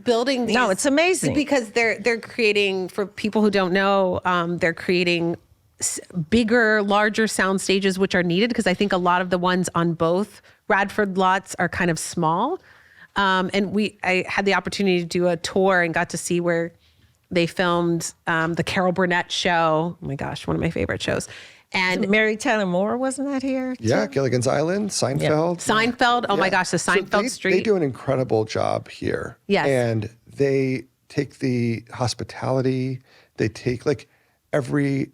Speaker 1: Building these.
Speaker 2: No, it's amazing.
Speaker 1: Because they're creating, for people who don't know, they're creating bigger, larger sound stages, which are needed, because I think a lot of the ones on both Radford lots are kind of small. And I had the opportunity to do a tour and got to see where they filmed the Carol Burnett show. Oh my gosh, one of my favorite shows. And
Speaker 2: Mary Tyler Moore, wasn't that here? Too?
Speaker 3: Yeah, Gilligan's Island, Seinfeld.
Speaker 1: Seinfeld. Oh my gosh, the Seinfeld Street.
Speaker 3: They do an incredible job here.
Speaker 1: Yes.
Speaker 3: And they take the hospitality. They take like every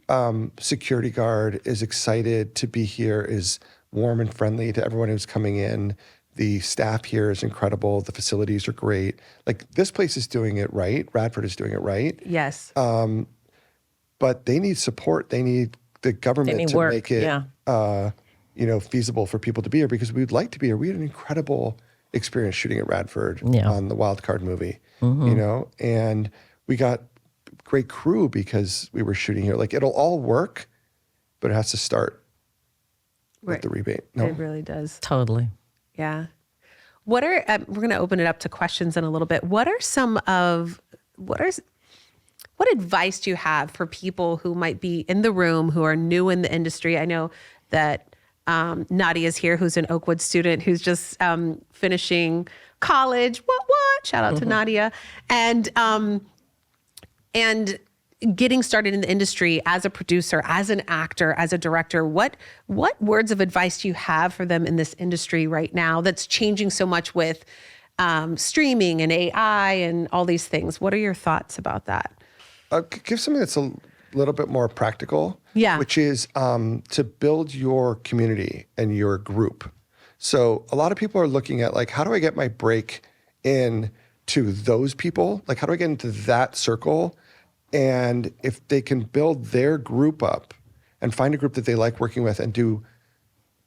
Speaker 3: security guard is excited to be here, is warm and friendly to everyone who's coming in. The staff here is incredible. The facilities are great. Like this place is doing it right. Radford is doing it right.
Speaker 1: Yes.
Speaker 3: But they need support. They need the government
Speaker 2: Any
Speaker 3: to
Speaker 2: work,
Speaker 3: make it,
Speaker 2: yeah.
Speaker 3: Feasible for people to be here because we'd like to be here. We had an incredible experience shooting at Radford on the Wild Card movie, and we got great crew because we were shooting here. Like it'll all work, but it has to start with the rebate. No,
Speaker 1: It really does.
Speaker 2: Totally.
Speaker 1: Yeah. What are we're going to open it up to questions in a little bit. What advice do you have for people who might be in the room who are new in the industry? I know that Nadia is here, who's an Oakwood student who's just finishing college. What? Shout out to Nadia. And getting started in the industry as a producer, as an actor, as a director. What words of advice do you have for them in this industry right now that's changing so much with streaming and AI and all these things? What are your thoughts about that?
Speaker 3: Give something that's a little bit more practical, which is to build your community and your group. So a lot of people are looking at like, how do I get my break in to those people? Like, how do I get into that circle? And if they can build their group up and find a group that they like working with and do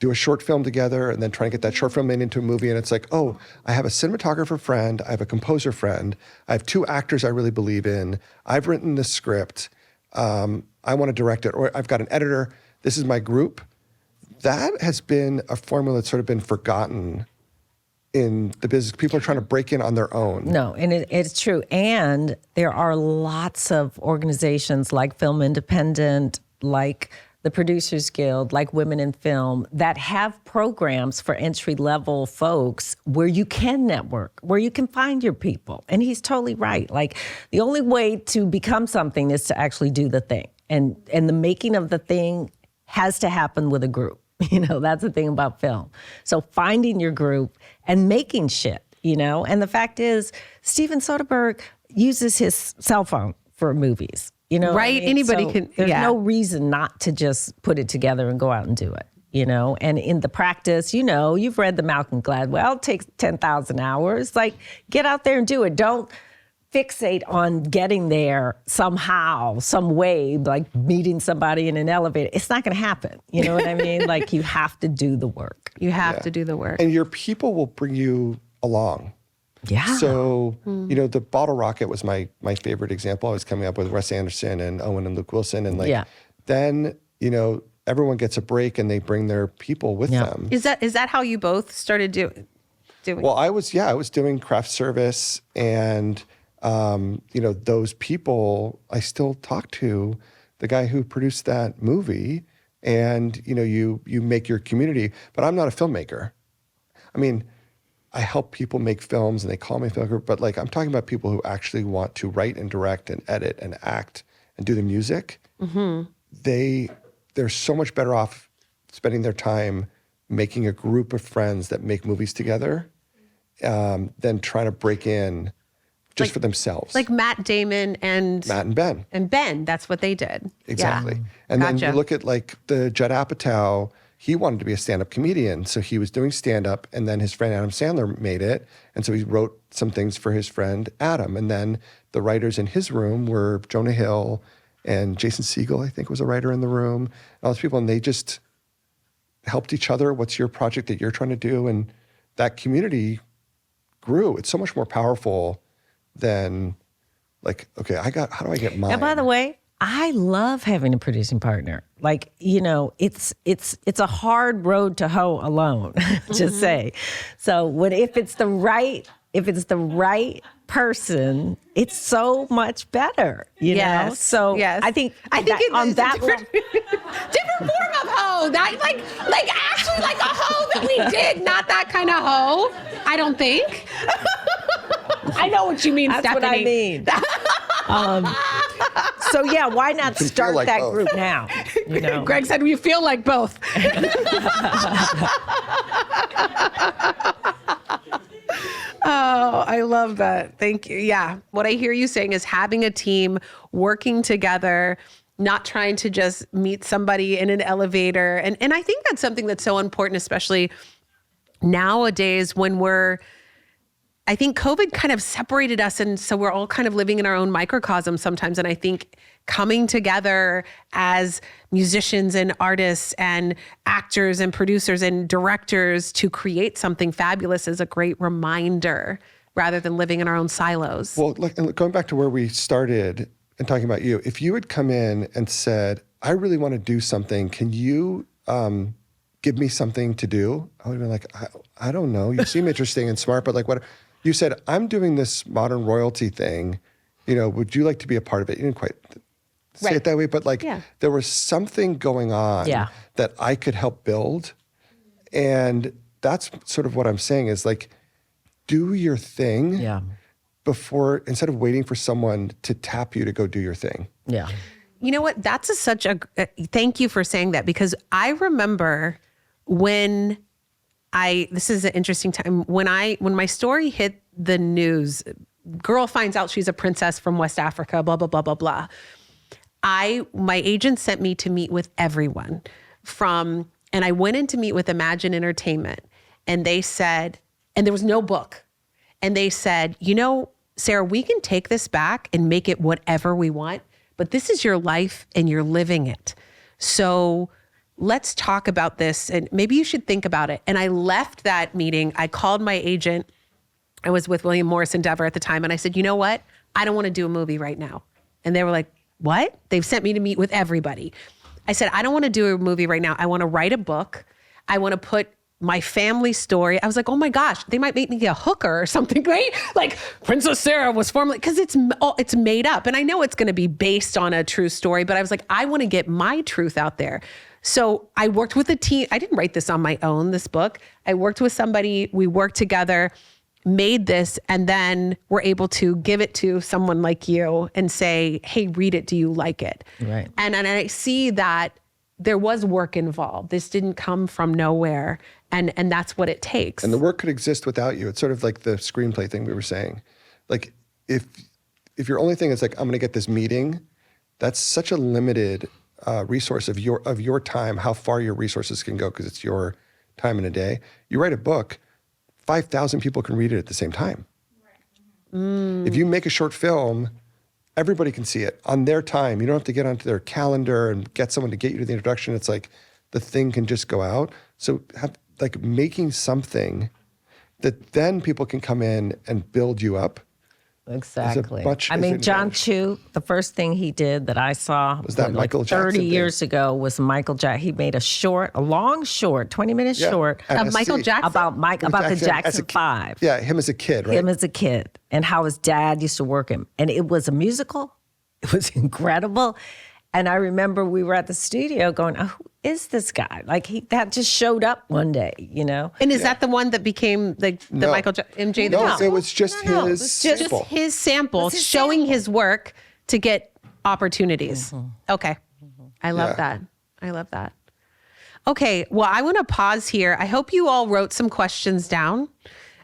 Speaker 3: a short film together and then try and get that short film made into a movie. And it's like, oh, I have a cinematographer friend. I have a composer friend. I have 2 actors I really believe in. I've written the script. I want to direct it. Or I've got an editor. This is my group. That has been a formula that's sort of been forgotten in the business. People are trying to break in on their own.
Speaker 2: No, and it's true. And there are lots of organizations like Film Independent, like the Producers Guild, like Women in Film, that have programs for entry-level folks where you can network, where you can find your people. And he's totally right. Like, the only way to become something is to actually do the thing. And the making of the thing has to happen with a group. That's the thing about film. So finding your group and making shit, And the fact is, Steven Soderbergh uses his cell phone for movies. Right?
Speaker 1: What I mean? Anybody can.
Speaker 2: There's no reason not to just put it together and go out and do it. And in the practice, you've read the Malcolm Gladwell. It takes 10,000 hours. Like, get out there and do it. Don't fixate on getting there somehow, some way, like meeting somebody in an elevator. It's not going to happen. You know what I mean? Like, you have to do the work.
Speaker 1: You have to do the work.
Speaker 3: And your people will bring you along.
Speaker 2: Yeah.
Speaker 3: So, the Bottle Rocket was my favorite example. I was coming up with Wes Anderson and Owen and Luke Wilson. And then, everyone gets a break and they bring their people with them.
Speaker 1: Is that how you both started doing?
Speaker 3: Well, I was doing craft service and, those people, I still talk to the guy who produced that movie and, you make your community, but I'm not a filmmaker. I mean, I help people make films and they call me a filmmaker, but like I'm talking about people who actually want to write and direct and edit and act and do the music. Mm-hmm. They're so much better off spending their time making a group of friends that make movies together than trying to break in just for themselves.
Speaker 1: Like Matt Damon and
Speaker 3: Ben.
Speaker 1: And Ben, that's what they did.
Speaker 3: Exactly.
Speaker 1: Yeah.
Speaker 3: And then you look at like the Judd Apatow, he wanted to be a stand-up comedian. So he was doing stand-up and then his friend Adam Sandler made it. And so he wrote some things for his friend Adam. And then the writers in his room were Jonah Hill and Jason Segel, I think was a writer in the room. And all those people, and they just helped each other. What's your project that you're trying to do? And that community grew. It's so much more powerful than like, okay, how do I get mine?
Speaker 2: And by the way, I love having a producing partner. Like, it's a hard road to hoe alone, just say. So if it's the right person, it's so much better, you know? So I think
Speaker 1: it's
Speaker 2: on that
Speaker 1: different form of hoe. That like actually like a hoe that we did, not that kind of hoe. I don't think. I know what you mean,
Speaker 2: That's
Speaker 1: Stephanie.
Speaker 2: what I mean. So yeah, why not start
Speaker 3: like
Speaker 2: that
Speaker 3: both.
Speaker 2: group now?
Speaker 1: Greg said we feel like both. Oh, I love that. Thank you. Yeah. What I hear you saying is having a team, working together, not trying to just meet somebody in an elevator. And I think that's something that's so important, especially nowadays when we're I think COVID kind of separated us. And so we're all kind of living in our own microcosm sometimes. And I think coming together as musicians and artists and actors and producers and directors to create something fabulous is a great reminder rather than living in our own silos.
Speaker 3: Well, going back to where we started and talking about you, if you had come in and said, I really want to do something, can you give me something to do? I would have been like, I don't know. You seem interesting and smart, but like what? You said, I'm doing this modern royalty thing. Would you like to be a part of it? You didn't quite say it that way, but like there was something going on that I could help build. And that's sort of what I'm saying is like, do your thing before, instead of waiting for someone to tap you to go do your thing.
Speaker 2: Yeah.
Speaker 1: You know what? That's such a thank you for saying that, because I remember when this is an interesting time when my story hit the news, girl finds out she's a princess from West Africa, blah, blah, blah, blah, blah. My agent sent me to meet with everyone and I went in to meet with Imagine Entertainment, and they said, and there was no book. And they said, Sarah, we can take this back and make it whatever we want, but this is your life and you're living it. So let's talk about this and maybe you should think about it. And I left that meeting. I called my agent. I was with William Morris Endeavor at the time. And I said, you know what? I don't want to do a movie right now. And they were like, what? They've sent me to meet with everybody. I said, I don't want to do a movie right now. I want to write a book. I want to put my family story. I was like, oh my gosh, they might make me a hooker or something, right? Like Princess Sarah was formerly, because it's made up. And I know it's going to be based on a true story, but I was like, I want to get my truth out there. So I worked with a team. I didn't write this on my own, this book. I worked with somebody, we worked together, made this, and then we're able to give it to someone like you and say, hey, read it. Do you like it?
Speaker 2: Right.
Speaker 1: And I see that there was work involved. This didn't come from nowhere. And that's what it takes.
Speaker 3: And the work could exist without you. It's sort of like the screenplay thing we were saying. Like if your only thing is like, I'm going to get this meeting, that's such a limited resource of your time, how far your resources can go, because it's your time in a day. You write a book, 5,000 people can read it at the same time. Right. If you make a short film, everybody can see it on their time. You don't have to get onto their calendar and get someone to get you to the introduction. It's like the thing can just go out. So making something that then people can come in and build you up.
Speaker 2: Exactly. John Chu, the first thing he did that I saw
Speaker 3: was that Michael Jackson
Speaker 2: 30 years ago was Michael Jackson. He made a long short, 20-minute short
Speaker 1: of Michael Jackson
Speaker 2: about the Jackson 5.
Speaker 3: Yeah, him as a kid, right?
Speaker 2: Him as a kid, and how his dad used to work him, and it was a musical. It was incredible. And I remember we were at the studio going, oh, who is this guy? Like that just showed up one day,
Speaker 1: And is that the one that became the Michael MJ?
Speaker 3: No, it was just his sample.
Speaker 1: Just his sample, showing his work to get opportunities. Mm-hmm. Okay. Mm-hmm. I love that. I love that. Okay. Well, I want to pause here. I hope you all wrote some questions down.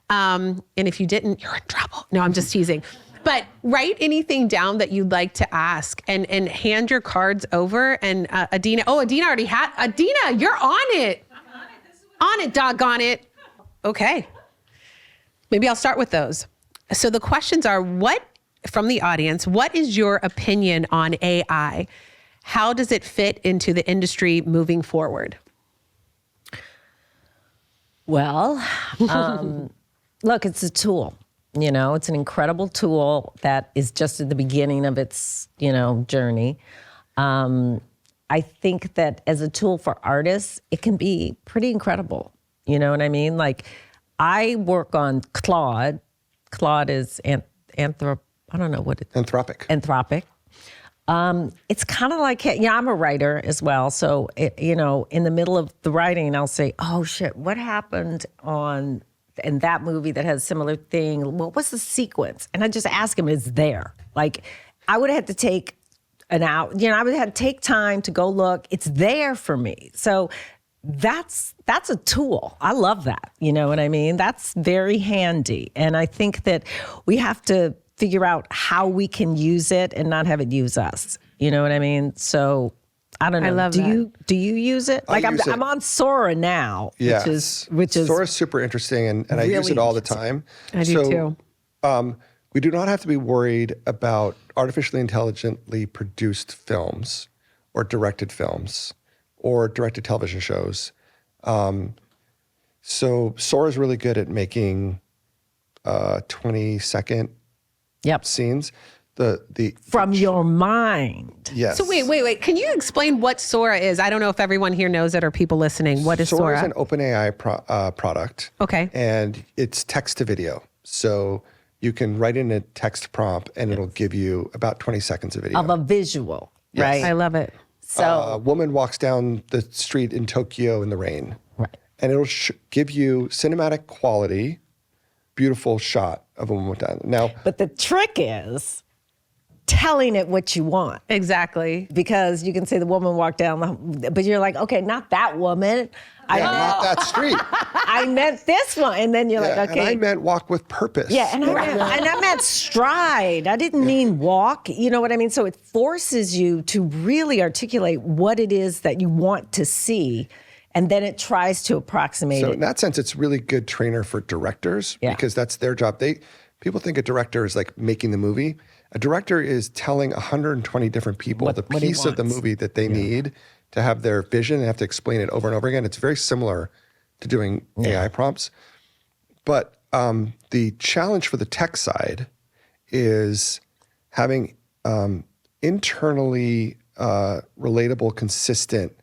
Speaker 1: And if you didn't, you're in trouble. No, I'm just teasing. But write anything down that you'd like to ask and hand your cards over. And Adina already had. Adina, you're on it. I'm on it. On it, doggone it. Okay. Maybe I'll start with those. So the questions are, from the audience, what is your opinion on AI? How does it fit into the industry moving forward?
Speaker 2: Well, look, it's a tool. It's an incredible tool that is just at the beginning of its, journey. I think that as a tool for artists, it can be pretty incredible. You know what I mean? Like, I work on Claude. Claude is I don't know what it is. Anthropic. It's kind of like, I'm a writer as well. So, in the middle of the writing, I'll say, oh shit, what happened in that movie that has a similar thing? What was the sequence? And I just ask him, it's there. Like, I would have had to take an hour, I would have to take time to go look. It's there for me. So that's a tool. I love that. You know what I mean? That's very handy. And I think that we have to figure out how we can use it and not have it use us. You know what I mean? So I don't know.
Speaker 1: I love
Speaker 2: do
Speaker 1: that.
Speaker 2: Do you use it? Like
Speaker 3: use it.
Speaker 2: I'm on Sora now,
Speaker 3: Yes.
Speaker 2: which is
Speaker 3: Sora's super interesting, and I use
Speaker 2: really
Speaker 3: it all the time.
Speaker 1: I do too.
Speaker 3: We do not have to be worried about artificially intelligently produced films or directed films or directed television shows. So Sora is really good at making 20-second scenes.
Speaker 2: from your mind.
Speaker 3: Yes.
Speaker 1: So wait. Can you explain what Sora is? I don't know if everyone here knows it or people listening. What is
Speaker 3: Sora
Speaker 1: Sora?
Speaker 3: is an OpenAI product.
Speaker 1: Okay.
Speaker 3: And it's text to video. So you can write in a text prompt and it'll give you about 20 seconds of video.
Speaker 2: Of a visual, right?
Speaker 1: I love it.
Speaker 2: So
Speaker 3: A woman walks down the street in Tokyo in the rain.
Speaker 2: right.
Speaker 3: And it'll give you cinematic quality, beautiful shot of a woman down. Now,
Speaker 2: But the trick is telling it what you want.
Speaker 1: Exactly.
Speaker 2: Because you can say the woman walked down, but you're like, okay, not that woman.
Speaker 3: not that street.
Speaker 2: I meant this one. And then you're
Speaker 3: Yeah,
Speaker 2: like, okay.
Speaker 3: And I meant walk with purpose.
Speaker 2: Yeah, and I meant stride. I didn't mean walk. You know what I mean? So it forces you to really articulate what it is that you want to see, and then it tries to approximate
Speaker 3: So
Speaker 2: it.
Speaker 3: in that sense, it's a really good trainer for directors because that's their job. People think a director is like making the movie. A director is telling 120 different people the
Speaker 2: what he
Speaker 3: piece of the
Speaker 2: wants.
Speaker 3: movie that they need to have their vision and have to explain it over and over again. It's very similar to doing AI prompts. But the challenge for the tech side is having internally relatable, consistent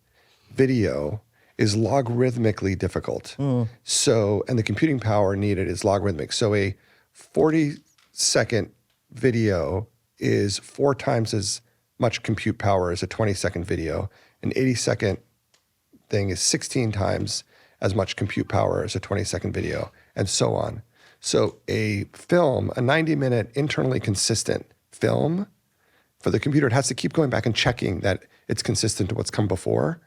Speaker 3: video is logarithmically difficult. So, and the computing power needed is logarithmic. So a 40-second video is 4 times as much compute power as a 20-second video. An 80-second thing is 16 times as much compute power as a 20-second video, and so on. So a film, a 90-minute internally consistent film, for the computer, it has to keep going back and checking that it's consistent to what's come before.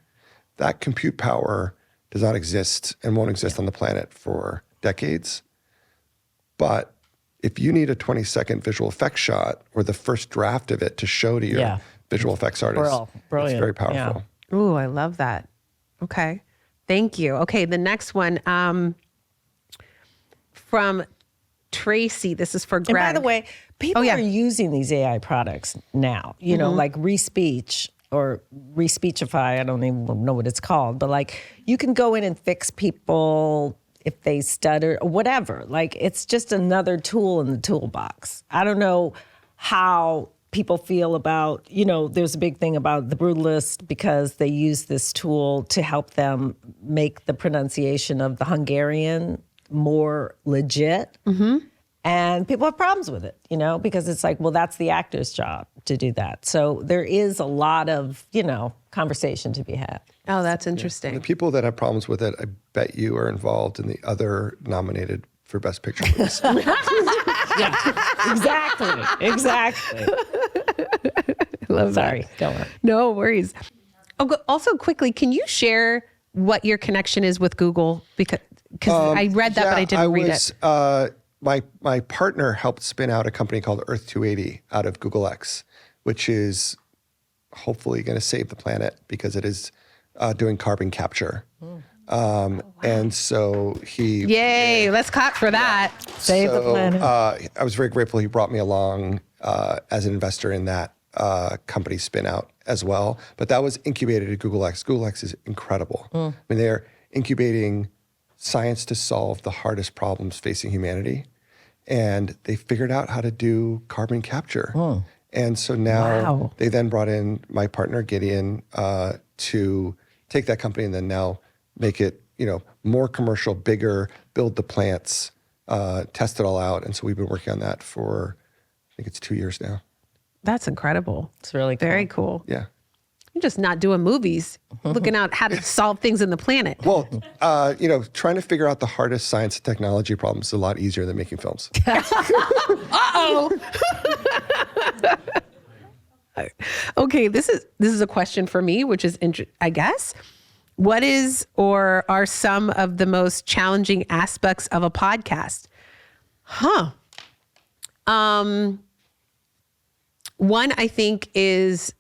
Speaker 3: That compute power does not exist and won't exist on the planet for decades. But if you need a 20-second visual effects shot or the first draft of it to show to your visual effects artist,
Speaker 2: Brilliant.
Speaker 3: it's very powerful.
Speaker 2: Yeah.
Speaker 1: Ooh, I love that. Okay. Thank you. Okay, the next one from Tracy. This is for Greg.
Speaker 2: And by the way, people
Speaker 1: yeah.
Speaker 2: are using these AI products now, you know, like Respeech or Respeechify. I don't even know what it's called, but like you can go in and fix people if they stutter or whatever. Like it's just another tool in the toolbox. I don't know how people feel about, you know, there's a big thing about the brutalist because they use this tool to help them make the pronunciation of the Hungarian more legit. And people have problems with it, you know, because it's like, well, that's the actor's job to do that. So there is a lot of, you know, conversation to be had.
Speaker 1: Oh, that's interesting.
Speaker 3: The people that have problems with it, I bet you are involved in the other nominated for Best Picture movies.
Speaker 2: Exactly. Sorry, go on.
Speaker 1: No worries. Oh, also, quickly, can you share what your connection is with Google? Because I read that, but I didn't read it.
Speaker 3: My partner helped spin out a company called Earth 280 out of Google X, which is hopefully going to save the planet because it is doing carbon capture. And so
Speaker 1: Yay, let's clap for that.
Speaker 2: Save the planet.
Speaker 3: I was very grateful he brought me along as an investor in that company spin out as well. But that was incubated at Google X. Google X is incredible. I mean, they're incubating science to solve the hardest problems facing humanity. And they figured out how to do carbon capture. And so now they then brought in my partner, Gideon, to take that company and then now make it, you know, more commercial, bigger, build the plants, test it all out. And so we've been working on that for, I think it's 2 years now.
Speaker 1: That's incredible.
Speaker 2: It's really cool.
Speaker 1: Very cool.
Speaker 3: Yeah.
Speaker 1: You're just not doing movies, looking out how to solve things in the planet.
Speaker 3: Well, you know, trying to figure out the hardest science and technology problems is a lot easier than making films.
Speaker 1: Okay, this is a question for me, which is, I guess, what is or are some of the most challenging aspects of a podcast? One I think is,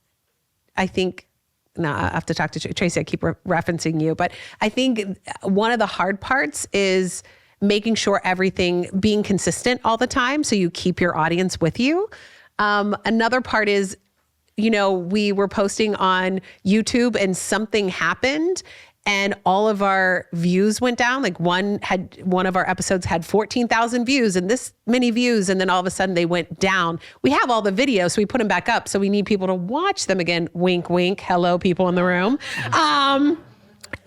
Speaker 1: no, I have to talk to Tracy. I keep referencing you, but I think one of the hard parts is making sure being consistent all the time, so you keep your audience with you. Another part is, we were posting on YouTube and something happened and all of our views went down. Like one of our episodes had 14,000 views and this many views. And then all of a sudden they went down. We have all the videos, so we put them back up. So we need people to watch them again. Wink, wink. Hello, people in the room.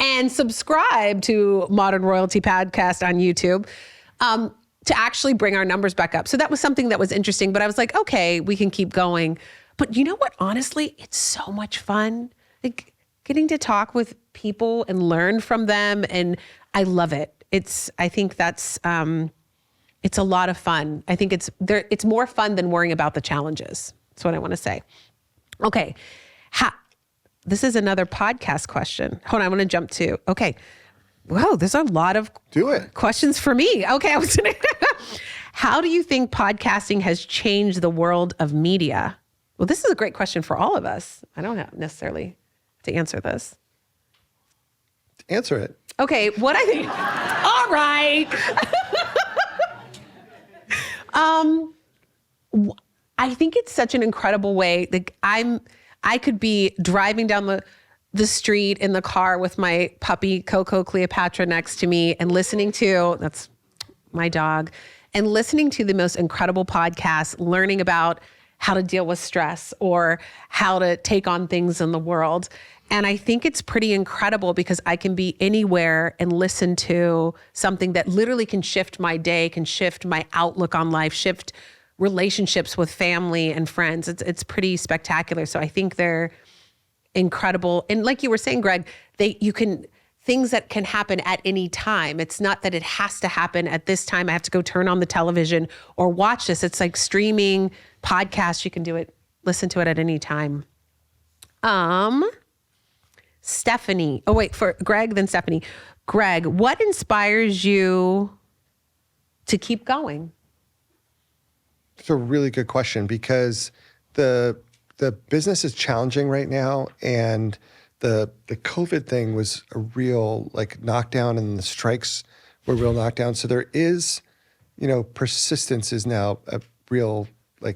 Speaker 1: And subscribe to Modern Royalty Podcast on YouTube. To actually bring our numbers back up. So that was something that was interesting, but I was like, okay, we can keep going. But you know what? Honestly, it's so much fun. Like getting to talk with people and learn from them. And I love it. I think that's, it's a lot of fun. I think it's more fun than worrying about the challenges. That's what I want to say. Okay. This is another podcast question. Hold on, I want to jump to, okay. Wow, there's a lot of questions for me. Okay, how do you think podcasting has changed the world of media? Well, this is a great question for all of us. I don't have necessarily to answer this.
Speaker 3: Answer it. Okay,
Speaker 1: what I think. All right. I think it's such an incredible way. Like I could be driving down the street in the car with my puppy, Coco Cleopatra, next to me and listening to, that's my dog, and listening to the most incredible podcasts, learning about how to deal with stress or how to take on things in the world. And I think it's pretty incredible because I can be anywhere and listen to something that literally can shift my day, can shift my outlook on life, shift relationships with family and friends. It's pretty spectacular. So I think they're incredible. And like you were saying, Greg, things that can happen at any time. It's not that it has to happen at this time. I have to go turn on the television or watch this. It's like streaming podcasts. You can listen to it at any time. Stephanie. Oh, wait, for Greg, then Stephanie. Greg, what inspires you to keep going?
Speaker 3: It's a really good question because the business is challenging right now, and the COVID thing was a real knockdown, and the strikes were real knockdown. So there is, persistence is now a real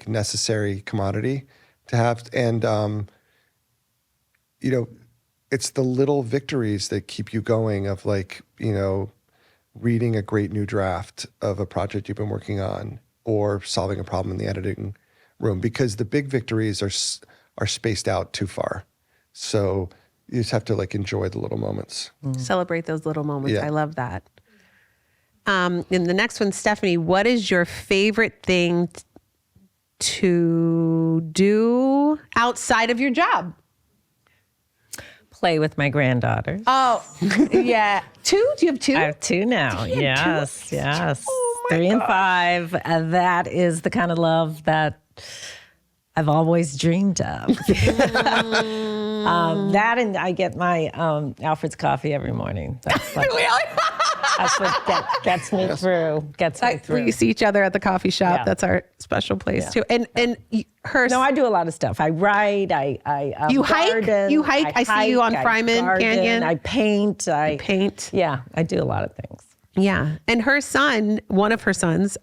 Speaker 3: necessary commodity to have, and it's the little victories that keep you going. Of reading a great new draft of a project you've been working on, or solving a problem in the editing room, because the big victories are spaced out too far. So you just have to enjoy the little moments.
Speaker 1: Celebrate those little moments.
Speaker 3: Yeah.
Speaker 1: I love that. And the next one, Stephanie, what is your favorite thing to do outside of your job?
Speaker 2: Play with my granddaughters.
Speaker 1: Oh, yeah. Two? Do you have two?
Speaker 2: I have two now. Yes,
Speaker 1: two?
Speaker 2: yes.
Speaker 1: Oh,
Speaker 2: 3 and 5. And that is the kind of love that I've always dreamed of. That, and I get my Alfred's coffee every morning. That's that's what gets me through.
Speaker 1: We see each other at the coffee shop.
Speaker 2: Yeah.
Speaker 1: that's our special place too. And her.
Speaker 2: No, I do a lot of stuff. I write. I
Speaker 1: you
Speaker 2: garden.
Speaker 1: hike. You hike. I see you on Fryman Canyon.
Speaker 2: I paint. I
Speaker 1: paint.
Speaker 2: Yeah, I do a lot of things.
Speaker 1: Yeah, and her son, one of her sons,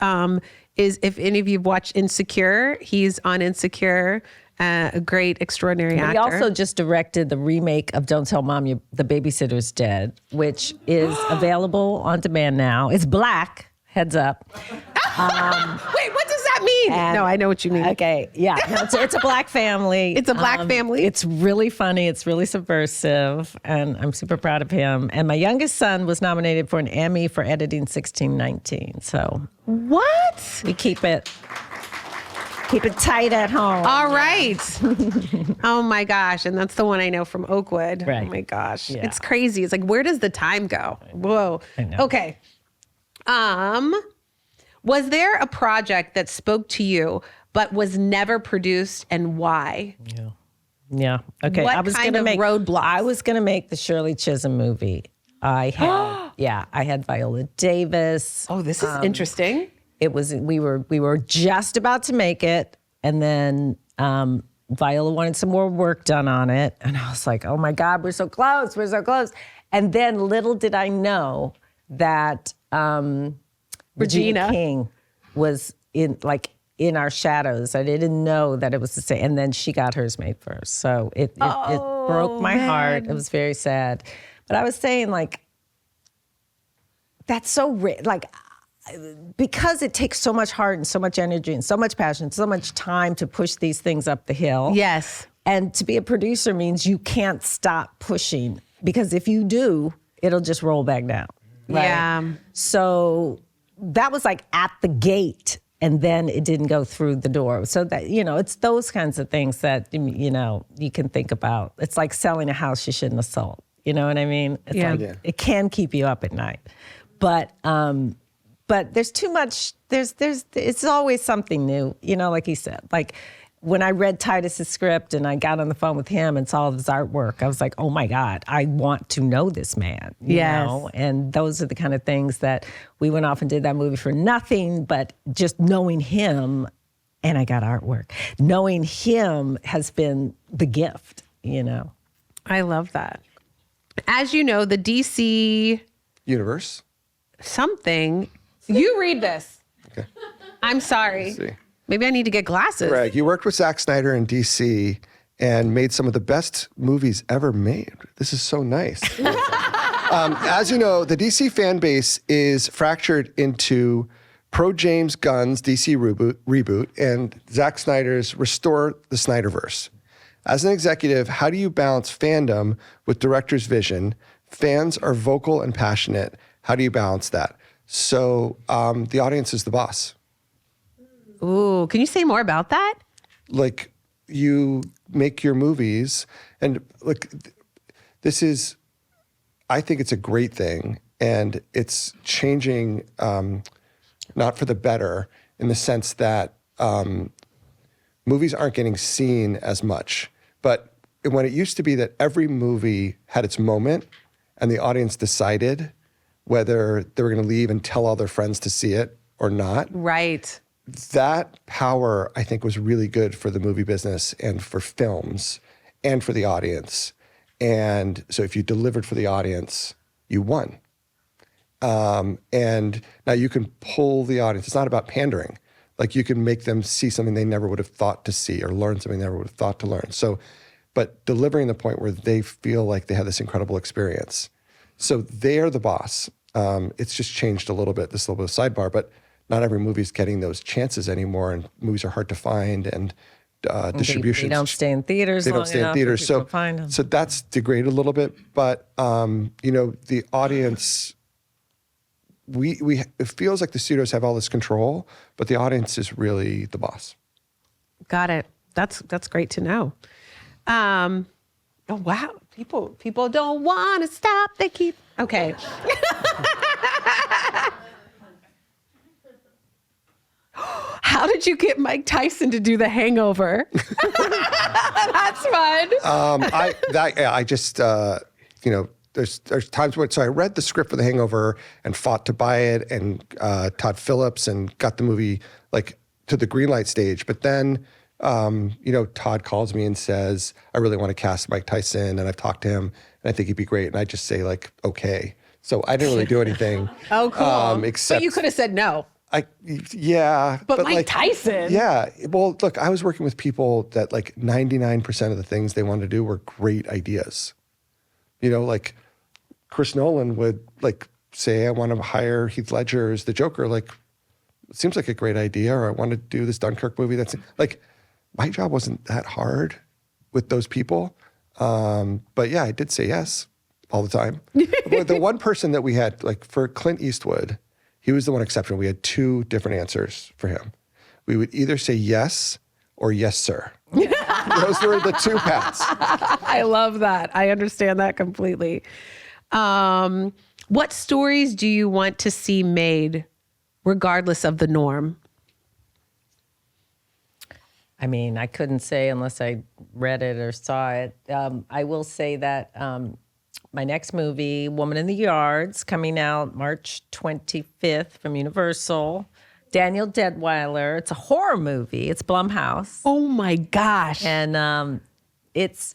Speaker 1: is, if any of you have watched Insecure, he's on Insecure. A great, extraordinary actor.
Speaker 2: He also just directed the remake of Don't Tell Mom The Babysitter's Dead, which is available on demand now. It's black, heads up.
Speaker 1: Wait, what does that mean? No, I know what you mean.
Speaker 2: Okay, yeah. No, it's a black family.
Speaker 1: It's a black family?
Speaker 2: It's really funny. It's really subversive, and I'm super proud of him. And my youngest son was nominated for an Emmy for editing 1619. So
Speaker 1: what?
Speaker 2: We keep it tight at home.
Speaker 1: All right. Oh my gosh. And that's the one I know from Oakwood.
Speaker 2: Right.
Speaker 1: Oh my gosh.
Speaker 2: Yeah.
Speaker 1: It's crazy. It's where does the time go? Whoa.
Speaker 2: I know.
Speaker 1: Okay. Was there a project that spoke to you but was never produced, and why?
Speaker 2: Yeah. Okay.
Speaker 1: What
Speaker 2: I was
Speaker 1: kind
Speaker 2: gonna
Speaker 1: of
Speaker 2: make
Speaker 1: roadblocks?
Speaker 2: I was going to make the Shirley Chisholm movie. I had Viola Davis.
Speaker 1: Oh, this is interesting.
Speaker 2: It was we were just about to make it, and then Viola wanted some more work done on it. And I was like, oh my God, we're so close. We're so close. And then little did I know that Regina King was in our shadows. I didn't know that it was the same. And then she got hers made first. So it broke my heart. It was very sad. But I was saying, like, that's so rare. Like, because it takes so much heart and so much energy and so much passion, so much time to push these things up the hill.
Speaker 1: Yes.
Speaker 2: And to be a producer means you can't stop pushing, because if you do, it'll just roll back down. Right?
Speaker 1: Yeah.
Speaker 2: So that was like at the gate, and then it didn't go through the door. So that, it's those kinds of things that, you can think about. It's like selling a house you shouldn't have sold. You know what I mean? It's it can keep you up at night. But there's too much, it's always something new, like he said. Like when I read Titus's script and I got on the phone with him and saw his artwork, I was like, oh my God, I want to know this man. You know? And those are the kind of things that we went off and did that movie for nothing, but just knowing him, and I got artwork. Knowing him has been the gift,
Speaker 1: I love that. As you know, the DC
Speaker 3: Universe.
Speaker 1: something, you read this.
Speaker 3: Okay.
Speaker 1: I'm sorry.
Speaker 3: Let's see.
Speaker 1: Maybe I need to get glasses.
Speaker 3: Greg, you worked with Zack Snyder in DC and made some of the best movies ever made. This is so nice. As you know, the DC fan base is fractured into pro James Gunn's DC reboot and Zack Snyder's Restore the Snyderverse. As an executive, how do you balance fandom with director's vision? Fans are vocal and passionate. How do you balance that? So the audience is the boss.
Speaker 1: Ooh, can you say more about that?
Speaker 3: Like, you make your movies, and look, I think it's a great thing, and it's changing, not for the better, in the sense that movies aren't getting seen as much. But when it used to be that every movie had its moment, and the audience decided whether they were going to leave and tell all their friends to see it or not.
Speaker 1: Right.
Speaker 3: That power, I think, was really good for the movie business and for films and for the audience. And so if you delivered for the audience, you won. And now you can pull the audience. It's not about pandering. Like, you can make them see something they never would have thought to see, or learn something they never would have thought to learn. So, but delivering the point where they feel like they had this incredible experience. So they're the boss. It's just changed a little bit, this little bit of sidebar, but not every movie is getting those chances anymore, and movies are hard to find, and distribution.
Speaker 2: They don't stay in theaters.
Speaker 3: They don't stay in theaters. So that's degraded a little bit. But the audience, it feels like the studios have all this control, but the audience is really the boss.
Speaker 1: Got it. That's great to know. Oh wow, people don't want to stop. They keep okay. How did you get Mike Tyson to do The Hangover? That's fun.
Speaker 3: I just there's times where, so I read the script for The Hangover and fought to buy it, and Todd Phillips, and got the movie like to the green light stage. But then Todd calls me and says, I really want to cast Mike Tyson, and I've talked to him, and I think he'd be great. And I just say, like, okay. So I didn't really do anything.
Speaker 1: Oh, cool.
Speaker 3: Except,
Speaker 1: but you could have said no.
Speaker 3: But
Speaker 1: Mike Tyson.
Speaker 3: Yeah. Well, look, I was working with people that, like, 99% of the things they wanted to do were great ideas. Like Chris Nolan would, like, say, I want to hire Heath Ledger as the Joker. Like, it seems like a great idea. Or I want to do this Dunkirk movie. That's like, my job wasn't that hard with those people. But yeah, I did say yes all the time. But the one person that we had, like, for Clint Eastwood, he was the one exception. We had two different answers for him. We would either say yes or yes, sir. Those were the two paths.
Speaker 1: I love that. I understand that completely. What stories do you want to see made regardless of the norm?
Speaker 2: I mean, I couldn't say unless I read it or saw it. I will say that my next movie, Woman in the Yards, coming out March 25th from Universal, Danielle Deadwyler. It's a horror movie. It's Blumhouse.
Speaker 1: Oh my gosh.
Speaker 2: And it's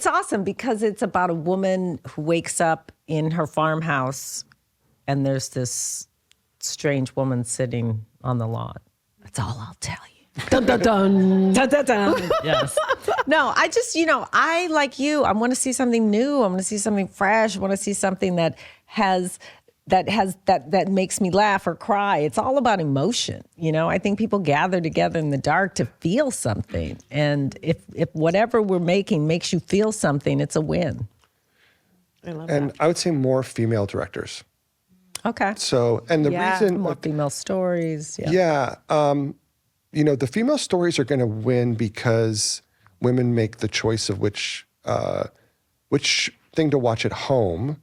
Speaker 2: awesome because it's about a woman who wakes up in her farmhouse and there's this strange woman sitting on the lawn. That's all I'll tell you.
Speaker 1: Dun, dun, dun. Dun, dun, dun.
Speaker 2: Yes. No, I just, I like you. I want to see something new. I want to see something fresh. I want to see something that makes me laugh or cry. It's all about emotion. I think people gather together in the dark to feel something. And if whatever we're making makes you feel something, it's a win.
Speaker 1: I love
Speaker 3: And
Speaker 1: that.
Speaker 3: I would say more female directors.
Speaker 2: Okay.
Speaker 3: So, and the reason,
Speaker 2: more female stories.
Speaker 3: the female stories are going to win because women make the choice of which thing to watch at home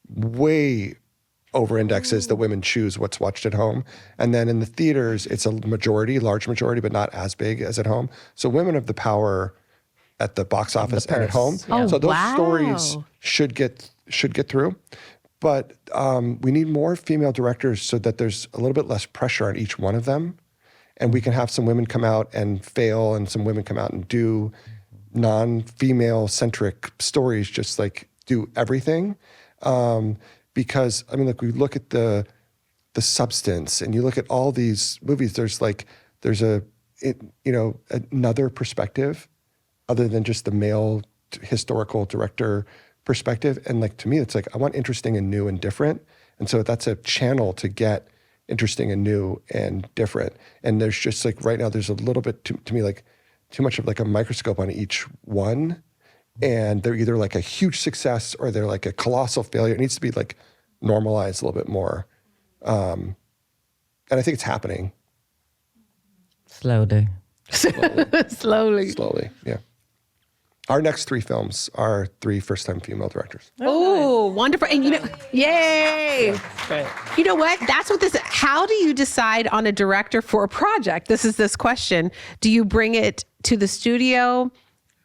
Speaker 3: way over indexes that women choose what's watched at home. And then in the theaters, it's a large majority, but not as big as at home. So women have the power at the box office and at home.
Speaker 1: Oh,
Speaker 3: so those
Speaker 1: wow.
Speaker 3: stories should get through. But we need more female directors so that there's a little bit less pressure on each one of them. And we can have some women come out and fail and some women come out and do non-female centric stories, just like do everything. Because we look at the substance and you look at all these movies, there's another perspective other than just the male historical director perspective. And to me, it's I want interesting and new and different. And so that's a channel to get interesting and new and different. And there's just right now, there's a little bit to me, too much of a microscope on each one. And they're either a huge success or they're a colossal failure. It needs to be normalized a little bit more. And I think it's happening.
Speaker 2: Slowly.
Speaker 1: Slowly.
Speaker 3: Yeah. Our next 3 films are 3 first-time female directors.
Speaker 1: Oh, wonderful. And yay.
Speaker 2: Right.
Speaker 1: You know what? That's what how do you decide on a director for a project? This is this question. Do you bring it to the studio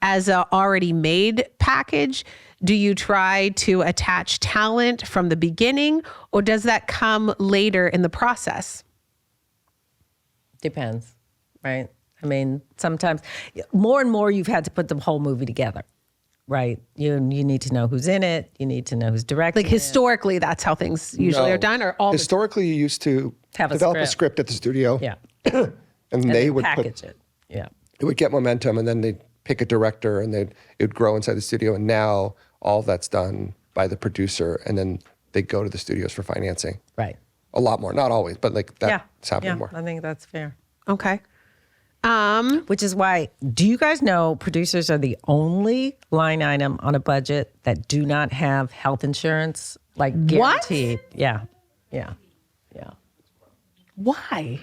Speaker 1: as a already made package? Do you try to attach talent from the beginning, or does that come later in the process?
Speaker 2: Depends, right? Sometimes more and more you've had to put the whole movie together, right? You need to know who's in it. You need to know who's directing it.
Speaker 1: Historically, that's how things usually are done, or all
Speaker 3: Historically, you used to
Speaker 2: Have a
Speaker 3: develop a
Speaker 2: script.
Speaker 3: script at the studio.
Speaker 2: Yeah.
Speaker 3: and they would
Speaker 2: package it. Yeah.
Speaker 3: It would get momentum, and then they'd pick a director, and it would grow inside the studio. And now all that's done by the producer, and then they go to the studios for financing.
Speaker 2: Right.
Speaker 3: A lot more, not always, but that's happening more.
Speaker 2: I think that's fair.
Speaker 1: Okay.
Speaker 2: Which is why, do you guys know producers are the only line item on a budget that do not have health insurance, guaranteed? Yeah.
Speaker 1: Why?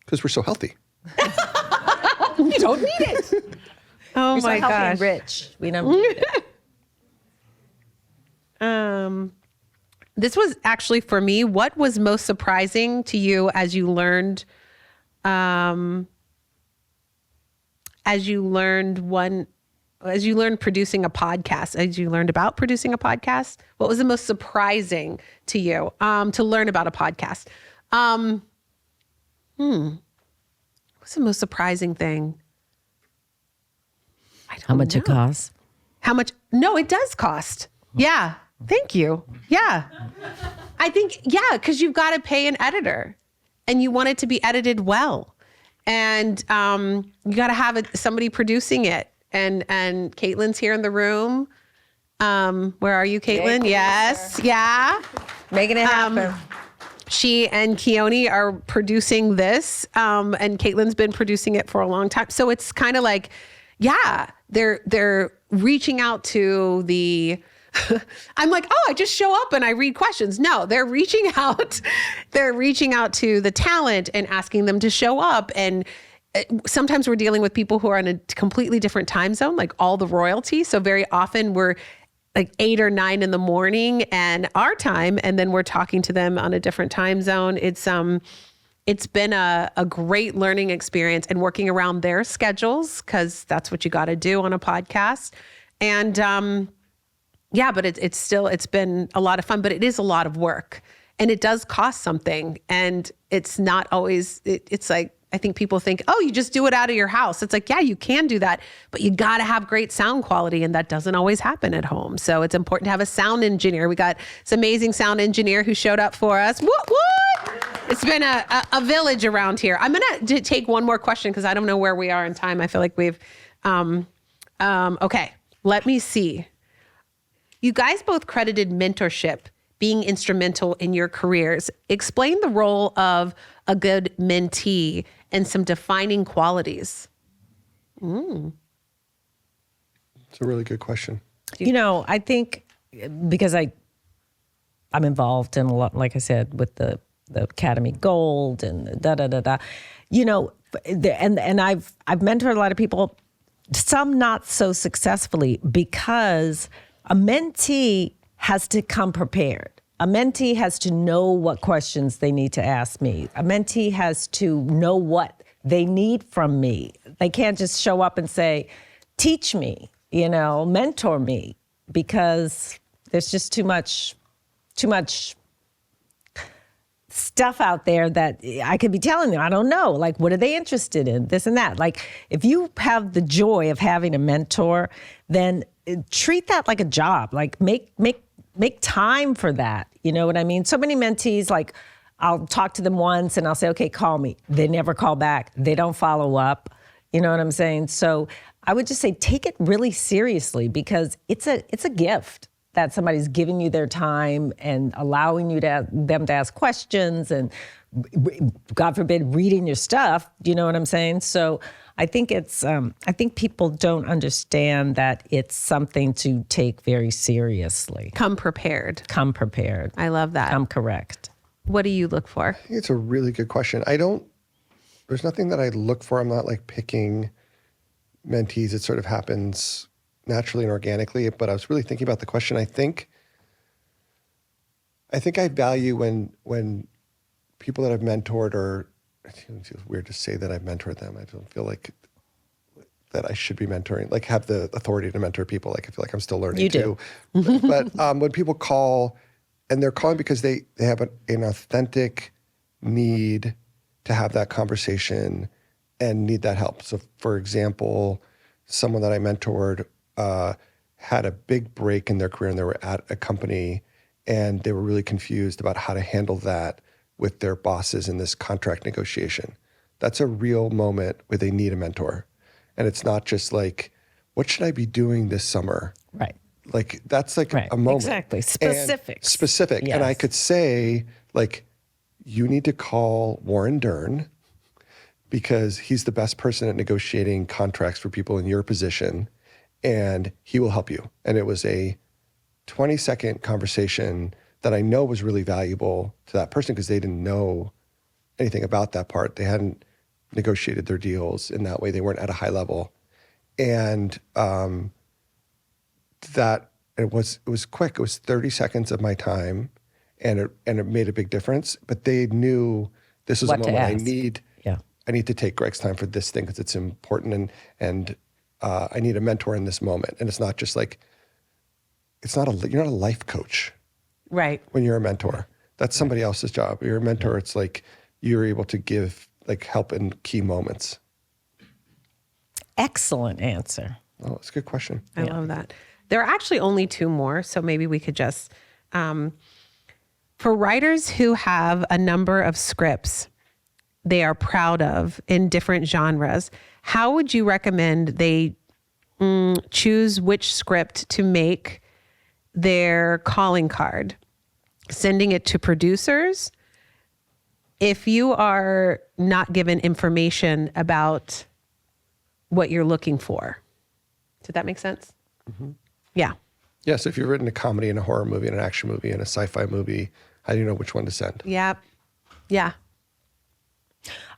Speaker 3: Because we're so healthy.
Speaker 1: You don't need it. Oh
Speaker 2: We're so
Speaker 1: my
Speaker 2: healthy and
Speaker 1: gosh.
Speaker 2: rich. We don't need it.
Speaker 1: This was actually for me. What was most surprising to you as you learned producing a podcast, as you learned about producing a podcast? What was the most surprising to you to learn about a podcast? What's the most surprising thing? I don't
Speaker 2: How much it
Speaker 1: know.
Speaker 2: costs?
Speaker 1: How much? No, it does cost. Yeah. Thank you. Yeah. I think, because you've got to pay an editor and you want it to be edited well. And you got to have somebody producing it. And Caitlin's here in the room. Where are you, Caitlin? Yes. Yeah.
Speaker 2: Making it happen.
Speaker 1: She and Keone are producing this. And Caitlin's been producing it for a long time. So it's kind of they're reaching out to the I'm like, oh, I just show up and I read questions. No, they're reaching out. They're reaching out to the talent and asking them to show up. And sometimes we're dealing with people who are in a completely different time zone, like all the royalty. So very often we're 8 or 9 in the morning and our time, and then we're talking to them on a different time zone. It's been a great learning experience and working around their schedules, because that's what you got to do on a podcast. And but it's been a lot of fun, but it is a lot of work. and it does cost something. And it's not always, it's like, I think people think, oh, you just do it out of your house. It's like, yeah, you can do that, but you got to have great sound quality, and that doesn't always happen at home. So it's important to have a sound engineer. We got this amazing sound engineer who showed up for us. What? It's been a village around here. I'm going to take one more question because I don't know where we are in time. I feel like we've, okay, let me see. You guys both credited mentorship being instrumental in your careers. Explain the role of a good mentee and some defining qualities.
Speaker 3: It's a really good question.
Speaker 2: You know, I think because I'm involved in a lot, like I said, with the Academy Gold and the you know, and I've mentored a lot of people, some not so successfully, because a mentee has to come prepared. A mentee has to know what questions they need to ask me. A mentee has to know what they need from me. They can't just show up and say, teach me, you know, mentor me, because there's just too much stuff out there that I could be telling them. I don't know. Like, what are they interested in? This and that. Like, if you have the joy of having a mentor, then treat that like a job. Like, make time for that. You know what I mean? So many mentees, like, I'll talk to them once and I'll say, okay, call me. They never call back. They don't follow up. You know what I'm saying? So I would just say, take it really seriously, because it's a gift that somebody's giving you their time and allowing you them to ask questions and, God forbid, reading your stuff. Do you know what I'm saying? So I think I think people don't understand that it's something to take very seriously.
Speaker 1: Come prepared.
Speaker 2: Come prepared.
Speaker 1: I love that.
Speaker 2: Come correct.
Speaker 1: What do you look for?
Speaker 3: I think it's a really good question. There's nothing that I look for. I'm not like picking mentees. It sort of happens naturally and organically, but I was really thinking about the question. I think I value when people that I've mentored, or it feels weird to say that I've mentored them. I don't feel like that I should be mentoring, like have the authority to mentor people. Like I feel like I'm still learning too. But when people call, and they're calling because they have an authentic need to have that conversation and need that help. So for example, someone that I mentored had a big break in their career, and they were at a company and they were really confused about how to handle that with their bosses in this contract negotiation. That's a real moment where they need a mentor. And it's not just like, what should I be doing this summer?
Speaker 2: Right.
Speaker 3: Like, that's like
Speaker 2: Right.
Speaker 3: a moment.
Speaker 2: Exactly. Specific.
Speaker 3: Specific.
Speaker 2: Yes.
Speaker 3: And I could say, like, you need to call Warren Dern because he's the best person at negotiating contracts for people in your position, and he will help you. And it was a 20-second conversation that I know was really valuable to that person because they didn't know anything about that part. They hadn't negotiated their deals in that way. They weren't at a high level. And that it was quick. It was 30 seconds of my time, and it made a big difference. But they knew this is a moment I need.
Speaker 2: Yeah.
Speaker 3: I need to take Greg's time for this thing because it's important, and I need a mentor in this moment. And it's not just like, you're not a life coach.
Speaker 1: Right.
Speaker 3: When you're a mentor, that's somebody else's job. You're a mentor. It's like you're able to give like help in key moments.
Speaker 2: Excellent answer.
Speaker 3: Oh, that's a good question.
Speaker 1: I love that. There are actually only two more, so maybe we could just, for writers who have a number of scripts they are proud of in different genres, how would you recommend they choose which script to make their calling card? Sending it to producers? If you are not given information about what you're looking for. Did that make sense? Mm-hmm. Yeah.
Speaker 3: Yeah, so if you've written a comedy and a horror movie and an action movie and a sci-fi movie, how do you know which one to send?
Speaker 1: Yeah. Yeah.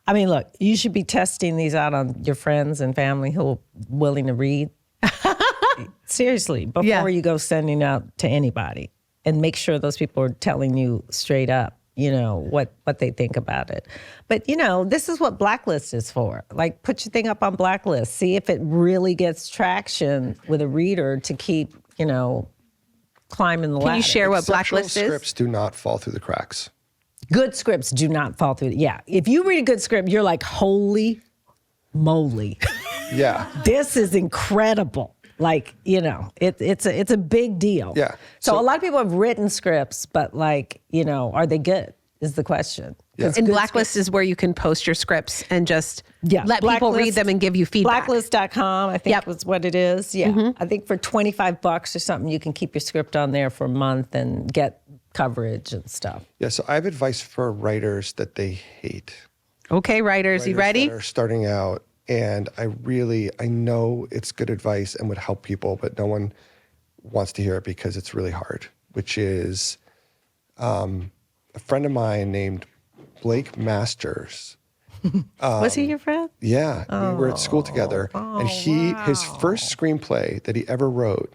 Speaker 2: I mean, look, you should be testing these out on your friends and family who are willing to read. Seriously, before you go sending out to anybody, and make sure those people are telling you straight up, you know, what they think about it. But, you know, this is what Blacklist is for. Like, put your thing up on Blacklist. See if it really gets traction with a reader to keep, you know, climbing the ladder.
Speaker 1: Can you share what
Speaker 3: Exceptional
Speaker 1: Blacklist is?
Speaker 3: scripts do not fall through the cracks.
Speaker 2: Good scripts do not fall through. Yeah. If you read a good script, you're like, holy moly.
Speaker 3: Yeah.
Speaker 2: This is incredible. Like, it's a big deal.
Speaker 3: Yeah.
Speaker 2: So a lot of people have written scripts, but like, are they good is the question.
Speaker 3: Yeah.
Speaker 1: And Blacklist is where you can post your scripts and just let people
Speaker 2: Blacklist-
Speaker 1: read them and give you feedback.
Speaker 2: Blacklist.com, I think
Speaker 1: Yep.
Speaker 2: was what it is. Yeah. I think for $25 or something, you can keep your script on there for a month and get coverage and stuff.
Speaker 3: Yeah. So I have advice for writers that they hate.
Speaker 1: Okay, writers, you ready?
Speaker 3: That are starting out. And I know it's good advice and would help people, but no one wants to hear it because it's really hard, which is a friend of mine named Blake Masters.
Speaker 2: Was he your friend?
Speaker 3: Yeah, we were at school together. And his first screenplay that he ever wrote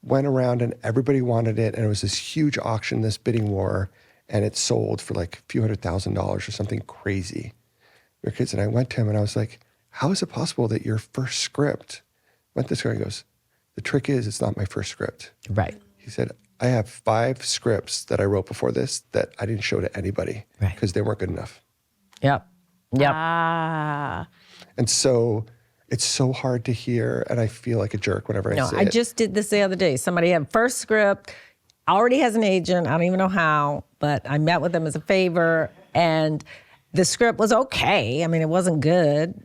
Speaker 3: went around and everybody wanted it. And it was this huge auction, this bidding war. And it sold for like a few $100,000 or something crazy. We were kids, and I went to him and I was like, how is it possible that your first script went this way? He goes, the trick is it's not my first script.
Speaker 2: Right.
Speaker 3: He said, I have 5 scripts that I wrote before this that I didn't show to anybody because they weren't good enough.
Speaker 2: Yep.
Speaker 1: Ah.
Speaker 3: And so it's so hard to hear, and I feel like a jerk whenever I say
Speaker 2: I
Speaker 3: it.
Speaker 2: just did this the other day. Somebody had first script, already has an agent. I don't even know how, but I met with them as a favor, and the script was okay. I mean, it wasn't good,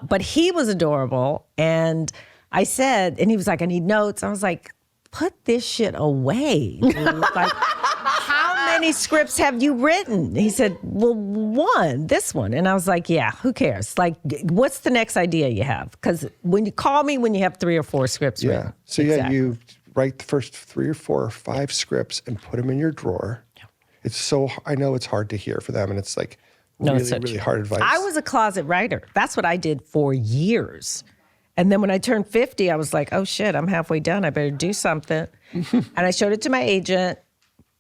Speaker 2: but he was adorable. And I said, and he was like, I need notes. I was like, put this shit away. Dude. Like, how many scripts have you written? He said, well, this one. And I was like, yeah, who cares? Like, what's the next idea you have? Because when you call me when you have 3 or 4 scripts written.
Speaker 3: So you write the first 3 or 4 or 5 scripts and put them in your drawer. Yeah. I know it's hard to hear for them, and it's like, really hard advice.
Speaker 2: I was a closet writer. That's what I did for years. And then when I turned 50, I was like, oh shit, I'm halfway done. I better do something. And I showed it to my agent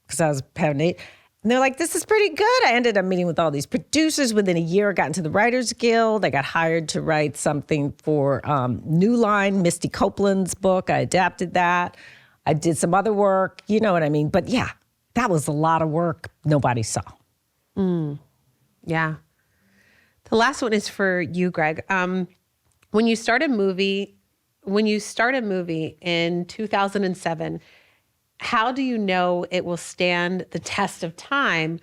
Speaker 2: because I was having it. And they're like, this is pretty good. I ended up meeting with all these producers. Within a year, I got into the Writers Guild. I got hired to write something for New Line, Misty Copeland's book. I adapted that. I did some other work. You know what I mean? But yeah, that was a lot of work nobody saw.
Speaker 1: Yeah. The last one is for you, Greg. When you start a movie in 2007, how do you know it will stand the test of time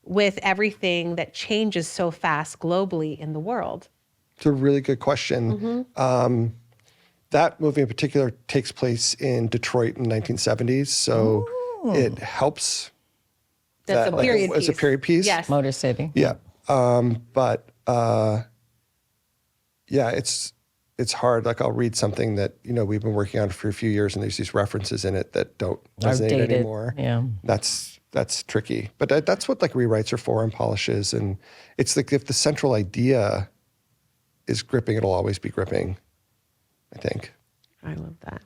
Speaker 1: with everything that changes so fast globally in the world?
Speaker 3: It's a really good question. That movie in particular takes place in Detroit in the 1970s, so it helps.
Speaker 1: That's a period piece.
Speaker 3: It's a period piece.
Speaker 1: Yes.
Speaker 2: Motor City.
Speaker 3: Yeah. It's hard. Like, I'll read something that, we've been working on for a few years, and there's these references in it that don't resonate
Speaker 2: Outdated.
Speaker 3: anymore.
Speaker 2: Yeah.
Speaker 3: That's tricky. But that's what like rewrites are for and polishes. And it's like if the central idea is gripping, it'll always be gripping, I think.
Speaker 1: I love that.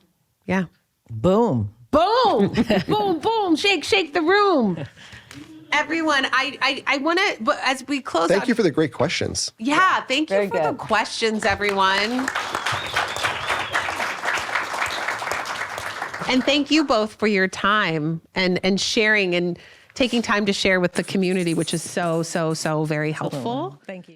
Speaker 1: Yeah.
Speaker 2: Boom.
Speaker 1: Boom, boom, boom. Shake the room. Everyone, I want to, but as we close out.
Speaker 3: Thank you for the great questions.
Speaker 1: Yeah, thank you
Speaker 2: Very
Speaker 1: for
Speaker 2: good.
Speaker 1: the questions, everyone. And thank you both for your time and sharing and taking time to share with the community, which is so very helpful.
Speaker 2: Thank you.